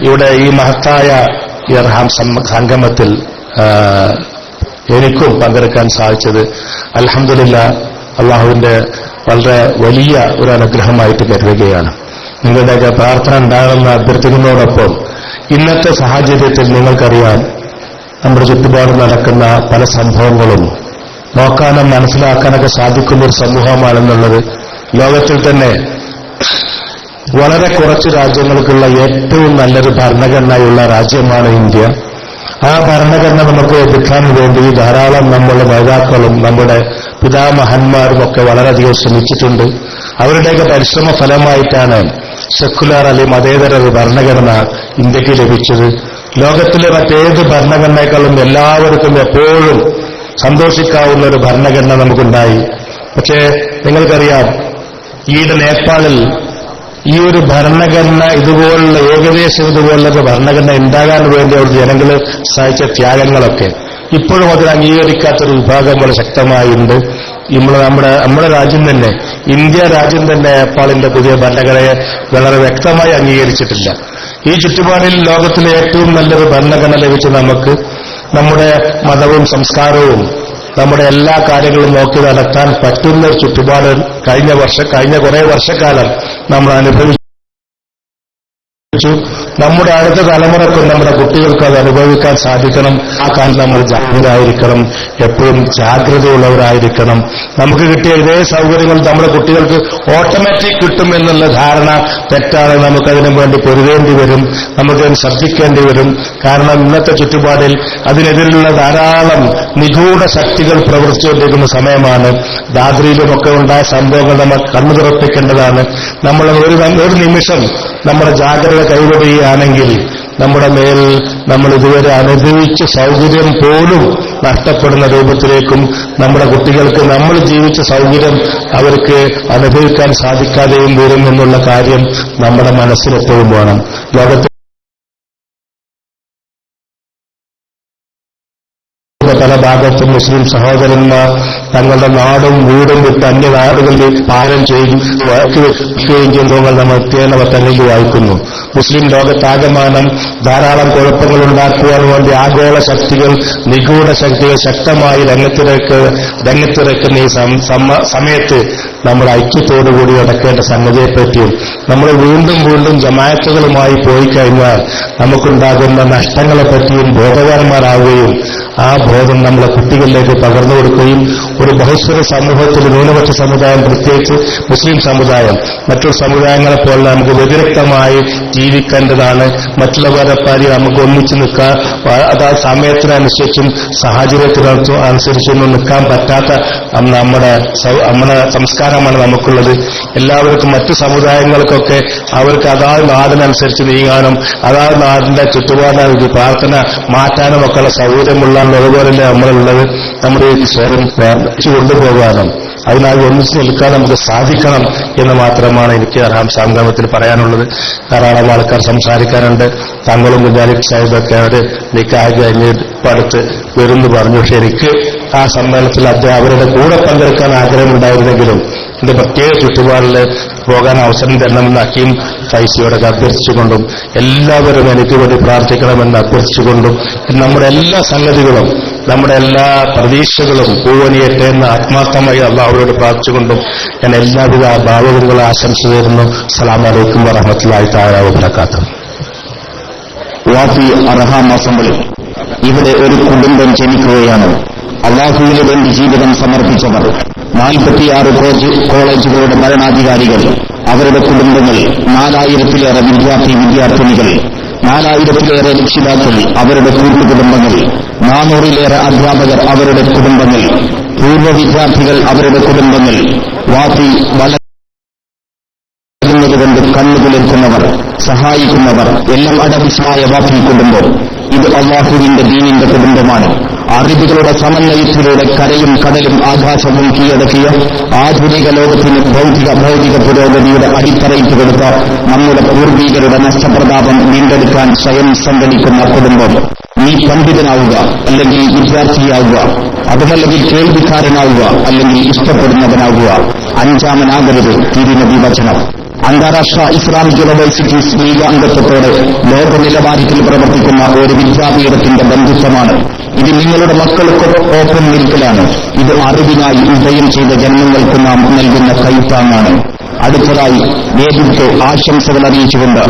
ഇവിടെ ഈ മഹത്തായ ഇർഹാം സംഗമത്തിൽ എനിക്കും പങ്കെടുക്കാൻ സാധിച്ചത് അൽഹംദുലില്ലാഹ് അള്ളാഹുവിന്റെ വളരെ വലിയ ഒരു അനുഗ്രഹമായിട്ട് കരുതുകയാണ്. നിങ്ങളുടെയൊക്കെ പ്രാർത്ഥന ഉണ്ടാകണമെന്ന് അഭ്യർത്ഥിക്കുന്നതോടൊപ്പം ഇന്നത്തെ സാഹചര്യത്തിൽ നിങ്ങൾക്കറിയാം, നമ്മുടെ ചുറ്റുപാട് നടക്കുന്ന പല സംഭവങ്ങളും നോക്കാനും മനസ്സിലാക്കാനൊക്കെ സാധിക്കുന്ന ഒരു സമൂഹമാണെന്നുള്ളത് ലോകത്തിൽ തന്നെ വളരെ കുറച്ച് രാജ്യങ്ങൾക്കുള്ള ഏറ്റവും നല്ലൊരു ഭരണഘടനയുള്ള രാജ്യമാണ് ഇന്ത്യ. ആ ഭരണഘടന നമുക്ക് ലഭിക്കാൻ വേണ്ടി ധാരാളം നമ്മുടെ നേതാക്കളും നമ്മുടെ പിതാമഹന്മാരും ഒക്കെ വളരെയധികം ശ്രമിച്ചിട്ടുണ്ട്. അവരുടെയൊക്കെ പരിശ്രമ ഫലമായിട്ടാണ് സെക്കുലർ അല്ലെങ്കിൽ മതേതര ഒരു ഭരണഘടന ഇന്ത്യക്ക് ലഭിച്ചത്. ലോകത്തിലെ മറ്റേത് ഭരണഘടനയെക്കാളും എല്ലാവർക്കും എപ്പോഴും സന്തോഷിക്കാവുന്ന ഒരു ഭരണഘടന നമുക്കുണ്ടായി. പക്ഷേ നിങ്ങൾക്കറിയാം, ഈയിടെ നേപ്പാളിൽ ഈ ഒരു ഭരണഘടന ഇതുപോലുള്ള ഏകദേശം ഇതുപോലുള്ളൊരു ഭരണഘടന ഉണ്ടാകാൻ വേണ്ടി അവർ ജനങ്ങൾ സഹിച്ച ത്യാഗങ്ങളൊക്കെ ഇപ്പോഴും അതിൽ അംഗീകരിക്കാത്തൊരു വിഭാഗം വളരെ ശക്തമായിട്ടുണ്ട്. നമ്മുടെ രാജ്യം തന്നെ, ഇന്ത്യ രാജ്യം തന്നെ നേപ്പാളിന്റെ പുതിയ ഭരണഘടനയെ വളരെ വ്യക്തമായി അംഗീകരിച്ചിട്ടില്ല. ഈ ചുറ്റുപാടിൽ ലോകത്തിലെ ഏറ്റവും നല്ലൊരു ഭരണഘടന ലഭിച്ച നമുക്ക് നമ്മുടെ മതവും സംസ്കാരവും നമ്മുടെ എല്ലാ കാര്യങ്ങളും നോക്കി നടത്താൻ പറ്റുന്ന ഒരു ചുറ്റുപാട് കഴിഞ്ഞ കുറെ വർഷക്കാലം നമ്മൾ അനുഭവിച്ചു. നമ്മുടെ അടുത്ത തലമുറക്കും നമ്മുടെ കുട്ടികൾക്ക് അത് അനുഭവിക്കാൻ സാധിക്കണം. ആ കാലം നമ്മൾ ജാഗ്രതരായിരിക്കണം, എപ്പോഴും ജാഗ്രതയുള്ളവരായിരിക്കണം. നമുക്ക് കിട്ടിയ ഇതേ സൗകര്യങ്ങൾ നമ്മുടെ കുട്ടികൾക്ക് ഓട്ടോമാറ്റിക് കിട്ടും എന്നുള്ള ധാരണ തെറ്റാണ്. നമുക്കതിനു വേണ്ടി പൊരുതേണ്ടി വരും, നമുക്കതിന് ശ്രദ്ധിക്കേണ്ടി വരും. കാരണം ഇന്നത്തെ ചുറ്റുപാടിൽ അതിനെതിരെയുള്ള ധാരാളം നിഗൂഢ ശക്തികൾ പ്രവർത്തിച്ചുകൊണ്ടിരിക്കുന്ന സമയമാണ്. ദാദ്രിയിലുമൊക്കെ ഉണ്ടായ സംഭവങ്ങൾ നമ്മൾ കണ്ണു തുറപ്പിക്കേണ്ടതാണ്. നമ്മൾ ഒരു നിമിഷം നമ്മുടെ ജാഗ്രത കൈവിടുകയാണെങ്കിൽ നമ്മുടെ മേൽ നമ്മൾ ഇതുവരെ അനുഭവിച്ച സൗകര്യം പോലും നഷ്ടപ്പെടുന്ന രൂപത്തിലേക്കും നമ്മുടെ കുട്ടികൾക്ക് നമ്മൾ ജീവിച്ച സൗകര്യം അവർക്ക് അനുഭവിക്കാൻ സാധിക്കാതെയും വരും എന്നുള്ള കാര്യം നമ്മുടെ മനസ്സിലെപ്പോഴും വേണം. ലോകത്തിൽ പല ഭാഗത്തും മുസ്ലിം സഹോദരന്മാർ തങ്ങളുടെ നാടും വീടും വിട്ട് അന്യനാടുകളിൽ പാലം ചെയ്യുകയും ചെയ്യുന്നവങ്ങൾ നമ്മൾ നിത്യേന പത്രങ്ങളിൽ വായിക്കുന്നു. മുസ്ലിം ലോകത്താകമാനം ധാരാളം കുഴപ്പങ്ങൾ ഉണ്ടാക്കുവാൻ വേണ്ടി ആഗോള ശക്തികൾ, നിഗൂഢ ശക്തികൾ ശക്തമായി രംഗത്തിറക്കുന്ന ഈ സമയത്ത് നമ്മൾ ഐക്യത്തോടുകൂടി നടക്കേണ്ട സംഗതിയെപ്പറ്റിയും നമ്മൾ വീണ്ടും ജമാഅത്തുകളുമായി പോയി കഴിഞ്ഞാൽ നമുക്കുണ്ടാകുന്ന നഷ്ടങ്ങളെപ്പറ്റിയും ബോധവാന്മാരാവുകയും ആ ബോധം നമ്മളെ കുട്ടികളിലേക്ക് പകർന്നു കൊടുക്കുകയും ഒരു ബഹുസ്വര സമൂഹത്തിൽ ന്യൂനപക്ഷ സമുദായം, പ്രത്യേകിച്ച് മുസ്ലിം സമുദായം മറ്റൊരു സമുദായങ്ങളെ പോലെ നമുക്ക് വ്യതിരിക്തമായി ജീവിക്കേണ്ടതാണ്. മറ്റുള്ളവരെ പരി നമുക്ക് ഒന്നിച്ചു നിൽക്കാൻ, അതാ സമയത്തിനനുസരിച്ചും സാഹചര്യത്തിനനുസരിച്ചൊന്നും നിൽക്കാൻ പറ്റാത്ത നമ്മുടെ സംസ്കാരമാണ് നമുക്കുള്ളത്. എല്ലാവർക്കും മറ്റു സമുദായങ്ങൾക്കൊക്കെ അവർക്ക് അതാത് നാടിനനുസരിച്ച് നീങ്ങാനും അതാത് നാടിന്റെ ചുറ്റുപാടിന് പ്രാർത്ഥന മാറ്റാനും ഒക്കെയുള്ള സൗകര്യമുള്ള അതുപോലല്ലേ നമ്മളുള്ളത്. നമ്മുടെ ഈ സ്വരം പ്രാർത്ഥിച്ചു കൊണ്ടുപോകാനും അതിനായി ഒന്നിച്ചു നിൽക്കാൻ നമുക്ക് സാധിക്കണം എന്ന് മാത്രമാണ് എനിക്ക് സംഗമത്തിൽ പറയാനുള്ളത്. ധാരാളം ആൾക്കാർ സംസാരിക്കാനുണ്ട്. താങ്കളും മുജാലിബ് സാഹിബൊക്കെ അവര് നിക്കാഹ് കഴിഞ്ഞ് അടുത്ത് വരുന്നു പറഞ്ഞു. പക്ഷെ എനിക്ക് ആ സമ്മേളനത്തിൽ അവരുടെ കൂടെ പങ്കെടുക്കാൻ ആഗ്രഹമുണ്ടായിരുന്നെങ്കിലും എന്റെ പ്രത്യേക ചുറ്റുപാടിൽ പോകാൻ അവസരം തരണമെന്ന് ഹക്കീം ഫൈസിയോടൊക്കെ അഭ്യർത്ഥിച്ചുകൊണ്ടും എല്ലാവരും എനിക്ക് വേണ്ടി പ്രാർത്ഥിക്കണമെന്ന് അഭ്യർത്ഥിച്ചുകൊണ്ടും നമ്മുടെ എല്ലാ സംഗതികളും നമ്മുടെ എല്ലാ പ്രതീക്ഷകളും പൂവണിയട്ടെ എന്ന് ആത്മാർത്ഥമായി അള്ളാഹുവോട് പ്രാർത്ഥിച്ചുകൊണ്ടും ഞാൻ എല്ലാവിധ ഭാവങ്ങളും ആശംസ തരുന്നു. അസ്സലാമു അലൈക്കും വറഹ്മത്തുള്ളാഹി തആല വബറകാതുഹു. വാഫി അർഹാം മാസങ്ങളിൽ ഇവിടെ ഒരു കുടുംബം ജനിക്കുകയാണ്. അള്ളാഹുവിന് വേണ്ടി ജീവിതം സമർപ്പിച്ചവർ, 46 കോളേജുകളുടെ ഭരണാധികാരികൾ, അവരുടെ കുടുംബങ്ങൾ, 4000-ലേറെ വിദ്യാർത്ഥിനികൾ, 4000-ലേറെ രക്ഷിതാക്കൾ, അവരുടെ കൂട്ടുകുടുംബങ്ങൾ, 400-ലേറെ അധ്യാപകർ, അവരുടെ കുടുംബങ്ങൾ, പൂർവ്വ വിദ്യാർത്ഥികൾ, അവരുടെ കുടുംബങ്ങൾ, വാഫി വളരുന്നതുകൊണ്ട് കണ്ണുകുളിർക്കുന്നവർ, സഹായിക്കുന്നവർ എല്ലാം അടവിശമായ വാഫി കുടുംബം. ഇത് അള്ളാഹുവിന്റെ ദീനിന്റെ കുടുംബമാണ്. അറിവുകളുടെ സമന്വയത്തിലൂടെ കരയും കടലും ആകാശവും കീഴടക്കിയ ആധുനിക ലോകത്തിന് ഭൗതിക പുരോഗതിയുടെ അടിത്തറയിട്ട് കൊടുത്ത നമ്മുടെ പൂർവികരുടെ നഷ്ടപ്രതാപം വീണ്ടെടുക്കാൻ സ്വയം സംഘടിക്കുന്ന കുടുംബം. നീ പണ്ഡിതനാവുക, അല്ലെങ്കിൽ വിദ്യാർത്ഥിയാവുക, അതുമല്ലെങ്കിൽ കേൾവിക്കാരനാവുക, അല്ലെങ്കിൽ ഇഷ്ടപ്പെടുന്നവനാവുക. അഞ്ചാമനാകരുത് തിരുനബി വചനം. അന്താരാഷ്ട്ര ഇസ്ലാമിക് യൂണിവേഴ്സിറ്റീസ് ലീഗ് അംഗത്വത്തോടെ ലോക നിലവാരത്തിൽ പ്രവർത്തിക്കുന്ന ഒരു വിദ്യാപീഠത്തിന്റെ ബന്ധുത്വമാണ് ഇത്. നിങ്ങളുടെ മക്കൾക്കൊപ്പം നിൽക്കലാണ്. ഇത് അറിവിനായി ഉദയം ചെയ്ത ജന്മങ്ങൾക്ക് നാം നൽകുന്ന കൈത്താങ്ങാണ്. അടുത്തതായി നേതൃത്വ ആശംസകൾ അറിയിച്ചുകൊണ്ട്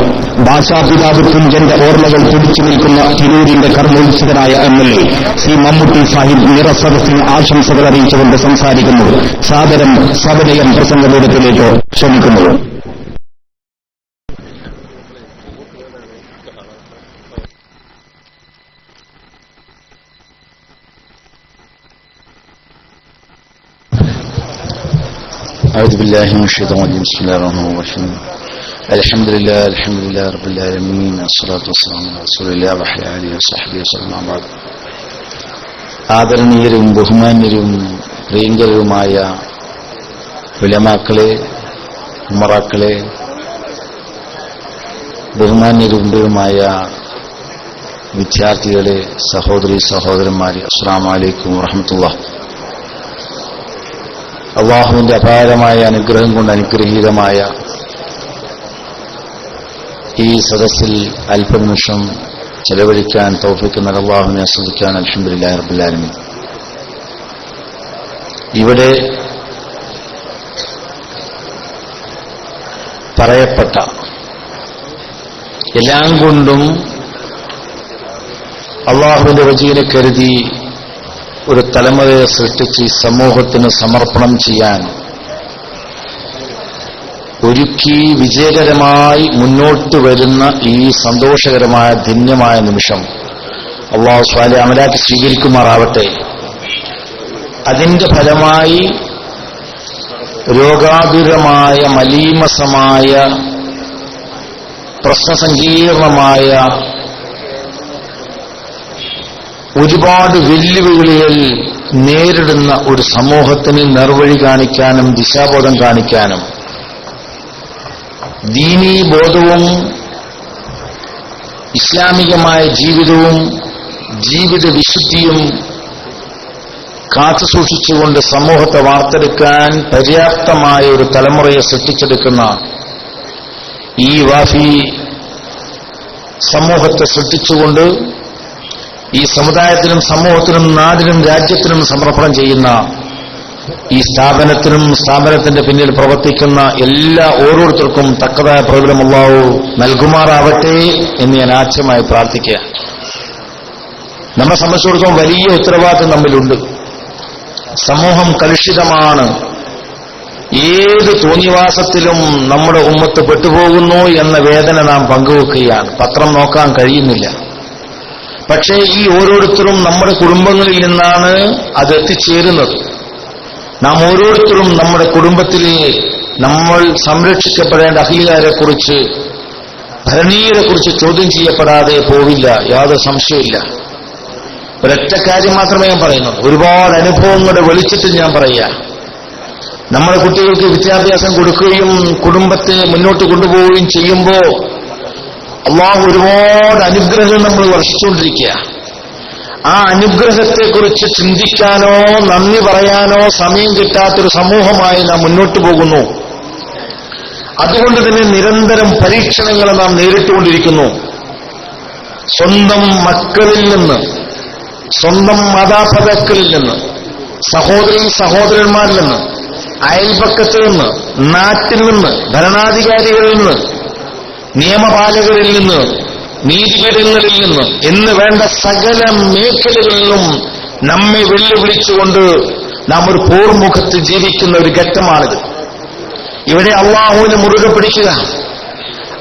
ഭാഷാപിതാവ് കുഞ്ചന്റെ ഓർമ്മകൾ പിടിച്ചു നിൽക്കുന്ന തിരൂരിന്റെ കർമ്മോത്സുകനായ MLA ശ്രീ മമ്മൂട്ടി സാഹിബ് നിറസദസ്സിന് ആശംസകൾ അറിയിച്ചുകൊണ്ട് സംസാരിക്കുന്നു. സാദരം സവിനയം പ്രസംഗപീഠത്തിലേക്ക് ക്ഷണിക്കുന്നു. أعوذ بالله من الشيطان الرجيم. بسم الله الرحمن الرحيم. الحمد لله رب العالمين. الصلاة والسلام على رسول الله وعلى آله وصحبه وسلم. ആദരണീയരും ബഹുമാന്യരും പ്രിയങ്കരവുമായ ഉലമാക്കളെ, ഉമറാക്കളെ, ബഹുമാന്യരുമായ വിദ്യാർത്ഥികളെ, സഹോദരി സഹോദരന്മാരെ, അസ്സലാമു അലൈക്കും വറഹ്മത്തുള്ളാഹി. അള്ളാഹുവിന്റെ അപാരമായ അനുഗ്രഹം കൊണ്ട് അനുഗ്രഹീതമായ ഈ സദസ്സിൽ അല്പനിമിഷം ചെലവഴിക്കാൻ തൗഫീഖ് നൽകിയ അള്ളാഹുവിനെ ആസ്വദിക്കാൻ അൽഹംദുലില്ലാഹി റബ്ബിൽ ആലമീൻ. ഇവിടെ പറയപ്പെട്ട എല്ലാം കൊണ്ടും അള്ളാഹുവിന്റെ വജീനെ കരുതി ഒരു തലമുറയെ സൃഷ്ടിച്ച് സമൂഹത്തിന് സമർപ്പണം ചെയ്യാൻ ഒരുക്കി വിജയകരമായി മുന്നോട്ട് വരുന്ന ഈ സന്തോഷകരമായ ധന്യമായ നിമിഷം അല്ലാഹു സ്വാലിഹ് അമലാക്കി സ്വീകരിക്കുമാറാവട്ടെ. അതിന്റെ ഫലമായി രോഗാതുരമായ മലീമസമായ പ്രശ്നസങ്കീർണമായ ഒരുപാട് വെല്ലുവിളികൾ നേരിടുന്ന ഒരു സമൂഹത്തിന് നേർവഴി കാണിക്കാനും ദിശാബോധം കാണിക്കാനും ദീനീ ബോധവും ഇസ്ലാമികമായ ജീവിതവും ജീവിത വിശുദ്ധിയും കാത്തുസൂക്ഷിച്ചുകൊണ്ട് സമൂഹത്തെ വാർത്തെടുക്കാൻ പര്യാപ്തമായ ഒരു തലമുറയെ സൃഷ്ടിച്ചെടുക്കുന്ന ഈ വാഫി സമൂഹത്തെ സൃഷ്ടിച്ചുകൊണ്ട് ഈ സമുദായത്തിനും സമൂഹത്തിനും നാടിനും രാജ്യത്തിനും സമർപ്പണം ചെയ്യുന്ന ഈ സ്ഥാപനത്തിന്റെ പിന്നിൽ പ്രവർത്തിക്കുന്ന എല്ലാ ഓരോരുത്തർക്കും തക്കതായ പ്രതിഫലം അല്ലാഹു നൽകുമാറാവട്ടെ എന്ന് ഞാൻ ആദ്യമായി പ്രാർത്ഥിക്കുക. നമ്മെ സംബന്ധിച്ചിടത്തോളം വലിയ ഉത്തരവാദിത്വം നമ്മിലുണ്ട്. സമൂഹം കലുഷിതമാണ്, ഏത് തോന്നിവാസത്തിലും നമ്മുടെ ഉമ്മത്ത് പെട്ടുപോകുന്നു എന്ന വേദന നാം പങ്കുവെക്കുകയാണ്. പത്രം നോക്കാൻ കഴിയുന്നില്ല. പക്ഷേ ഈ ഓരോരുത്തരും നമ്മുടെ കുടുംബങ്ങളിൽ നിന്നാണ് അത് എത്തിച്ചേരുന്നത്. നാം ഓരോരുത്തരും നമ്മുടെ കുടുംബത്തിലെ നമ്മൾ സംരക്ഷിക്കപ്പെടേണ്ട അഖീദാരെക്കുറിച്ച്, ഭരണീയരെക്കുറിച്ച് ചോദ്യം ചെയ്യപ്പെടാതെ പോവില്ല, യാതൊരു സംശയമില്ല. ഒരൊറ്റ കാര്യം മാത്രമേ ഞാൻ പറയുന്നുള്ളൂ. ഒരുപാട് അനുഭവങ്ങളുടെ വെളിച്ചത്തിൽ ഞാൻ പറയുക, നമ്മുടെ കുട്ടികൾക്ക് വിദ്യാഭ്യാസം കൊടുക്കുകയും കുടുംബത്തെ മുന്നോട്ട് കൊണ്ടുപോവുകയും ചെയ്യുമ്പോൾ അള്ളാഹു ഒരുപാട് അനുഗ്രഹങ്ങൾ നമ്മൾ വർഷിച്ചുകൊണ്ടിരിക്കുക. ആ അനുഗ്രഹത്തെക്കുറിച്ച് ചിന്തിക്കാനോ നന്ദി പറയാനോ സമയം കിട്ടാത്തൊരു സമൂഹമായി നാം മുന്നോട്ട് പോകുന്നു. അതുകൊണ്ട് തന്നെ നിരന്തരം പരീക്ഷണങ്ങളെ നാം നേരിട്ടുകൊണ്ടിരിക്കുന്നു. സ്വന്തം മക്കളിൽ നിന്ന്, സ്വന്തം മാതാപിതാക്കളിൽ നിന്ന്, സഹോദരന്മാരിൽ നിന്ന്, അയൽപക്കത്ത് നിന്ന്, നാട്ടിൽ നിന്ന്, ഭരണാധികാരികളിൽ നിന്ന്, നിയമപാലകരിൽ നിന്ന്, നീതിപീഠങ്ങളിൽ നിന്ന് എന്ന് വേണ്ട സകല മേഖലകളിലും നമ്മെ വെല്ലുവിളിച്ചുകൊണ്ട് നാം ഒരു പോർമുഖത്ത് ജീവിക്കുന്ന ഒരു ഘട്ടമാണിത്. ഇവിടെ അള്ളാഹുവിനെ മുറുകെ പിടിക്കുക,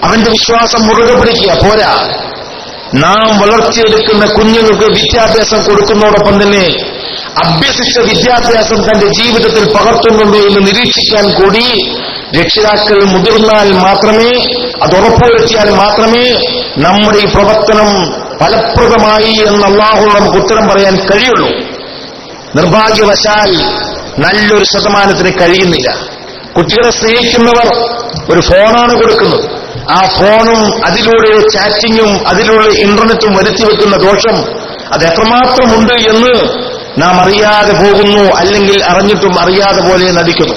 അവന്റെ വിശ്വാസം മുറുകെ പിടിക്കുക പോരാ. നാം വളർത്തിയെടുക്കുന്ന കുഞ്ഞുങ്ങൾക്ക് വിദ്യാഭ്യാസം കൊടുക്കുന്നതോടൊപ്പം തന്നെ അഭ്യസിച്ച വിദ്യാഭ്യാസം തന്റെ ജീവിതത്തിൽ പകർത്തുന്നുണ്ടോ എന്ന് നിരീക്ഷിക്കാൻ കൂടി രക്ഷിതാക്കൾ മുതിർന്നാൽ മാത്രമേ, അത് ഉറപ്പുവരുത്തിയാൽ മാത്രമേ നമ്മുടെ ഈ പ്രവർത്തനം ഫലപ്രദമായി എന്ന് അള്ളാഹു നമുക്ക് ഉത്തരം പറയാൻ കഴിയുള്ളൂ. നിർഭാഗ്യവശാൽ നല്ലൊരു ശതമാനത്തിന് കഴിയുന്നില്ല. കുട്ടികളെ സ്നേഹിക്കുന്നവർ ഒരു ഫോണാണ് കൊടുക്കുന്നത്. ആ ഫോണും അതിലൂടെ ചാറ്റിങ്ങും അതിലൂടെ ഇന്റർനെറ്റും വരുത്തിവെക്കുന്ന ദോഷം അത് എത്രമാത്രമുണ്ട് എന്ന് നാം അറിയാതെ പോകുന്നു, അല്ലെങ്കിൽ അറിഞ്ഞിട്ടും അറിയാതെ പോലെ നടിക്കുന്നു.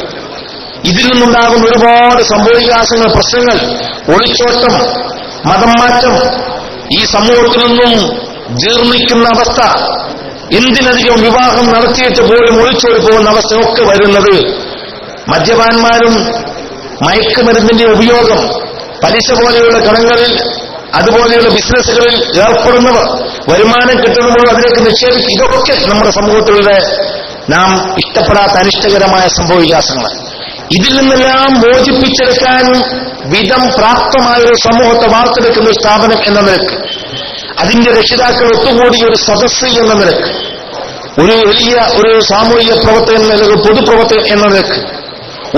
ഇതിൽ നിന്നുണ്ടാകുന്ന ഒരുപാട് സംഭവവികാസങ്ങൾ, പ്രശ്നങ്ങൾ, ഒളിച്ചോട്ടം, മതം മാറ്റം, ഈ സമൂഹത്തിൽ നിന്നും ജീർണിക്കുന്ന അവസ്ഥ, എന്തിനധികം വിവാഹം നടത്തിയിട്ട് പോലും ഒളിച്ചോടി പോകുന്ന അവസ്ഥയൊക്കെ വരുന്നത് മദ്യപാന്മാരും മയക്കുമരുന്നിന്റെ ഉപയോഗം, പലിശ പോലെയുള്ള കടങ്ങളിൽ, അതുപോലെയുള്ള ബിസിനസ്സുകളിൽ ഏർപ്പെടുന്നവർ, വരുമാനം കിട്ടുമ്പോൾ അതിലേക്ക് നിക്ഷേപിക്കും. ഇതൊക്കെ നമ്മുടെ സമൂഹത്തിലൂടെ നാം ഇഷ്ടപ്പെടാത്ത അനിഷ്ടകരമായ സംഭവവികാസങ്ങൾ. ഇതിൽ നിന്നെല്ലാം മോചിപ്പിച്ചെടുക്കാൻ വിധം പ്രാപ്തമായ ഒരു സമൂഹത്തെ വാർത്തെടുക്കുന്ന ഒരു സ്ഥാപനം എന്ന നിലക്ക്, അതിന്റെ രക്ഷിതാക്കൾ ഒത്തുകൂടിയ ഒരു സദസ്സ് എന്ന നിലക്ക്, ഒരു വലിയ ഒരു സാമൂഹിക പ്രവർത്തകൻ അല്ലെങ്കിൽ പൊതുപ്രവർത്തകൻ എന്ന നിലക്ക്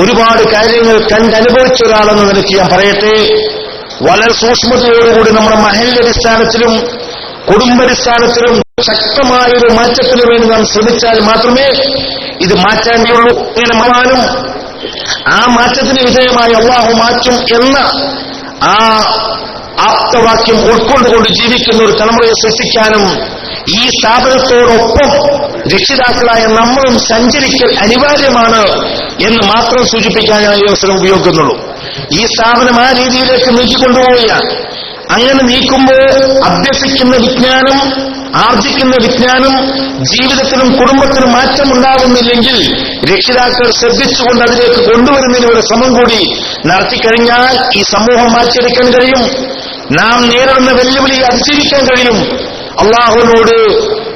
ഒരുപാട് കാര്യങ്ങൾ കണ്ടനുഭവിച്ച ഒരാളെന്ന നിലയ്ക്ക് ഞാൻ പറയട്ടെ, വളരെ സൂക്ഷ്മതയോടുകൂടി നമ്മുടെ മഹല്ലടിസ്ഥാനത്തിലും കുടുംബടിസ്ഥാനത്തിലും ശക്തമായൊരു മാറ്റത്തിന് വേണ്ടി നാം ശ്രമിച്ചാൽ മാത്രമേ ഇത് മാറ്റേണ്ടിയുള്ളൂ. ഇങ്ങനെ മാറാനും ആ മാറ്റത്തിന് വിധേയമായി അള്ളാഹു മാറ്റും എന്ന ആ ആപ്തവാക്യം ഉൾക്കൊണ്ടുകൊണ്ട് ജീവിക്കുന്ന ഒരു തലമുറയെ സൃഷ്ടിക്കാനും ഈ സ്ഥാപനത്തോടൊപ്പം രക്ഷിതാക്കളായ നമ്മളും സഞ്ചരിക്കൽ അനിവാര്യമാണ് എന്ന് മാത്രം സൂചിപ്പിക്കാൻ ഞാൻ ഈ അവസരം ഉപയോഗിക്കുന്നുള്ളൂ. ഈ സ്ഥാപനം ആ രീതിയിലേക്ക് നീക്കിക്കൊണ്ടുപോവുകയാണ്. അങ്ങനെ നീക്കുമ്പോൾ അഭ്യസിക്കുന്ന വിജ്ഞാനം, ആർജിക്കുന്ന വിജ്ഞാനം ജീവിതത്തിലും കുടുംബത്തിനും മാറ്റമുണ്ടാകുന്നില്ലെങ്കിൽ രക്ഷിതാക്കൾ ശ്രദ്ധിച്ചുകൊണ്ട് അതിലേക്ക് കൊണ്ടുവരുന്നതിന് ഒരു ശ്രമം കൂടി നടത്തിക്കഴിഞ്ഞാൽ ഈ സമൂഹം മാറ്റിയെടുക്കാൻ കഴിയും. നാം നേരിടുന്ന വെല്ലുവിളി അതിജീവിക്കാൻ കഴിയും. അള്ളാഹുവിനോട്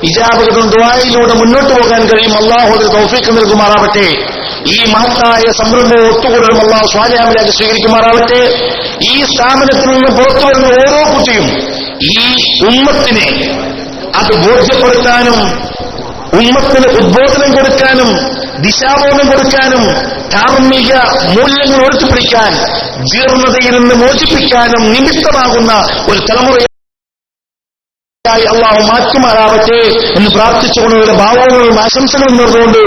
ഇജാബത്തും ദുആയിലൂടെ മുന്നോട്ട് പോകാൻ കഴിയും. അള്ളാഹു അതിന് തൗഫീഖ് നൽകുമാറാവട്ടെ. ഈ മഹത്തായ സംരംഭം ഒത്തുകൂടലും അള്ളാഹു സ്വാലിഹാമിലേക്ക് സ്വീകരിക്കുമാറാവട്ടെ. ഈ സ്ഥാപനത്തിൽ നിന്ന് പുറത്തു വരുന്ന ഓരോ കുട്ടിയും ഈ ഉമ്മത്തിനെ അത് ബോധ്യപ്പെടുത്താനും ഉമ്മത്തിന് ഉദ്ബോധനം കൊടുക്കാനും ദിശാബോധം കൊടുക്കാനും ധാർമ്മിക മൂല്യങ്ങൾ ഉയർത്തിപ്പിടിക്കാൻ ജീർണതയിൽ നിന്ന് മോചിപ്പിക്കാനും നിമിത്തമാകുന്ന ഒരു തലമുറയായി അള്ളാഹു മാറ്റുമാറാവട്ടെ എന്ന് പ്രാർത്ഥിച്ചുകൊണ്ടുള്ള ഭാവങ്ങളും ആശംസകളും നേർന്നുകൊണ്ട്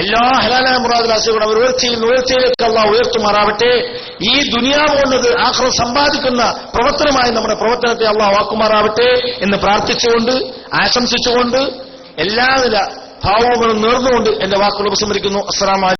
എല്ലാ ഹലാലായ മുറാദുലാസികളും അവർ ഉയർച്ചയിലേക്ക് അള്ളാഹു ഉയർത്തുമാറാവട്ടെ. ഈ ദുനിയാവ് കൊണ്ടത് ആഖിറത്ത് സമ്പാദിക്കുന്ന പ്രവർത്തനമായി നമ്മുടെ പ്രവർത്തനത്തെ അള്ളാഹു ആക്കുമാറാവട്ടെ എന്ന് പ്രാർത്ഥിച്ചുകൊണ്ട് ആശംസിച്ചുകൊണ്ട് എല്ലാവിധ ഭാവങ്ങളും നേർന്നുകൊണ്ട് എന്റെ വാക്കുകൾ ഉപസംഹരിക്കുന്നു. അസ്സലാമു അലൈക്കും.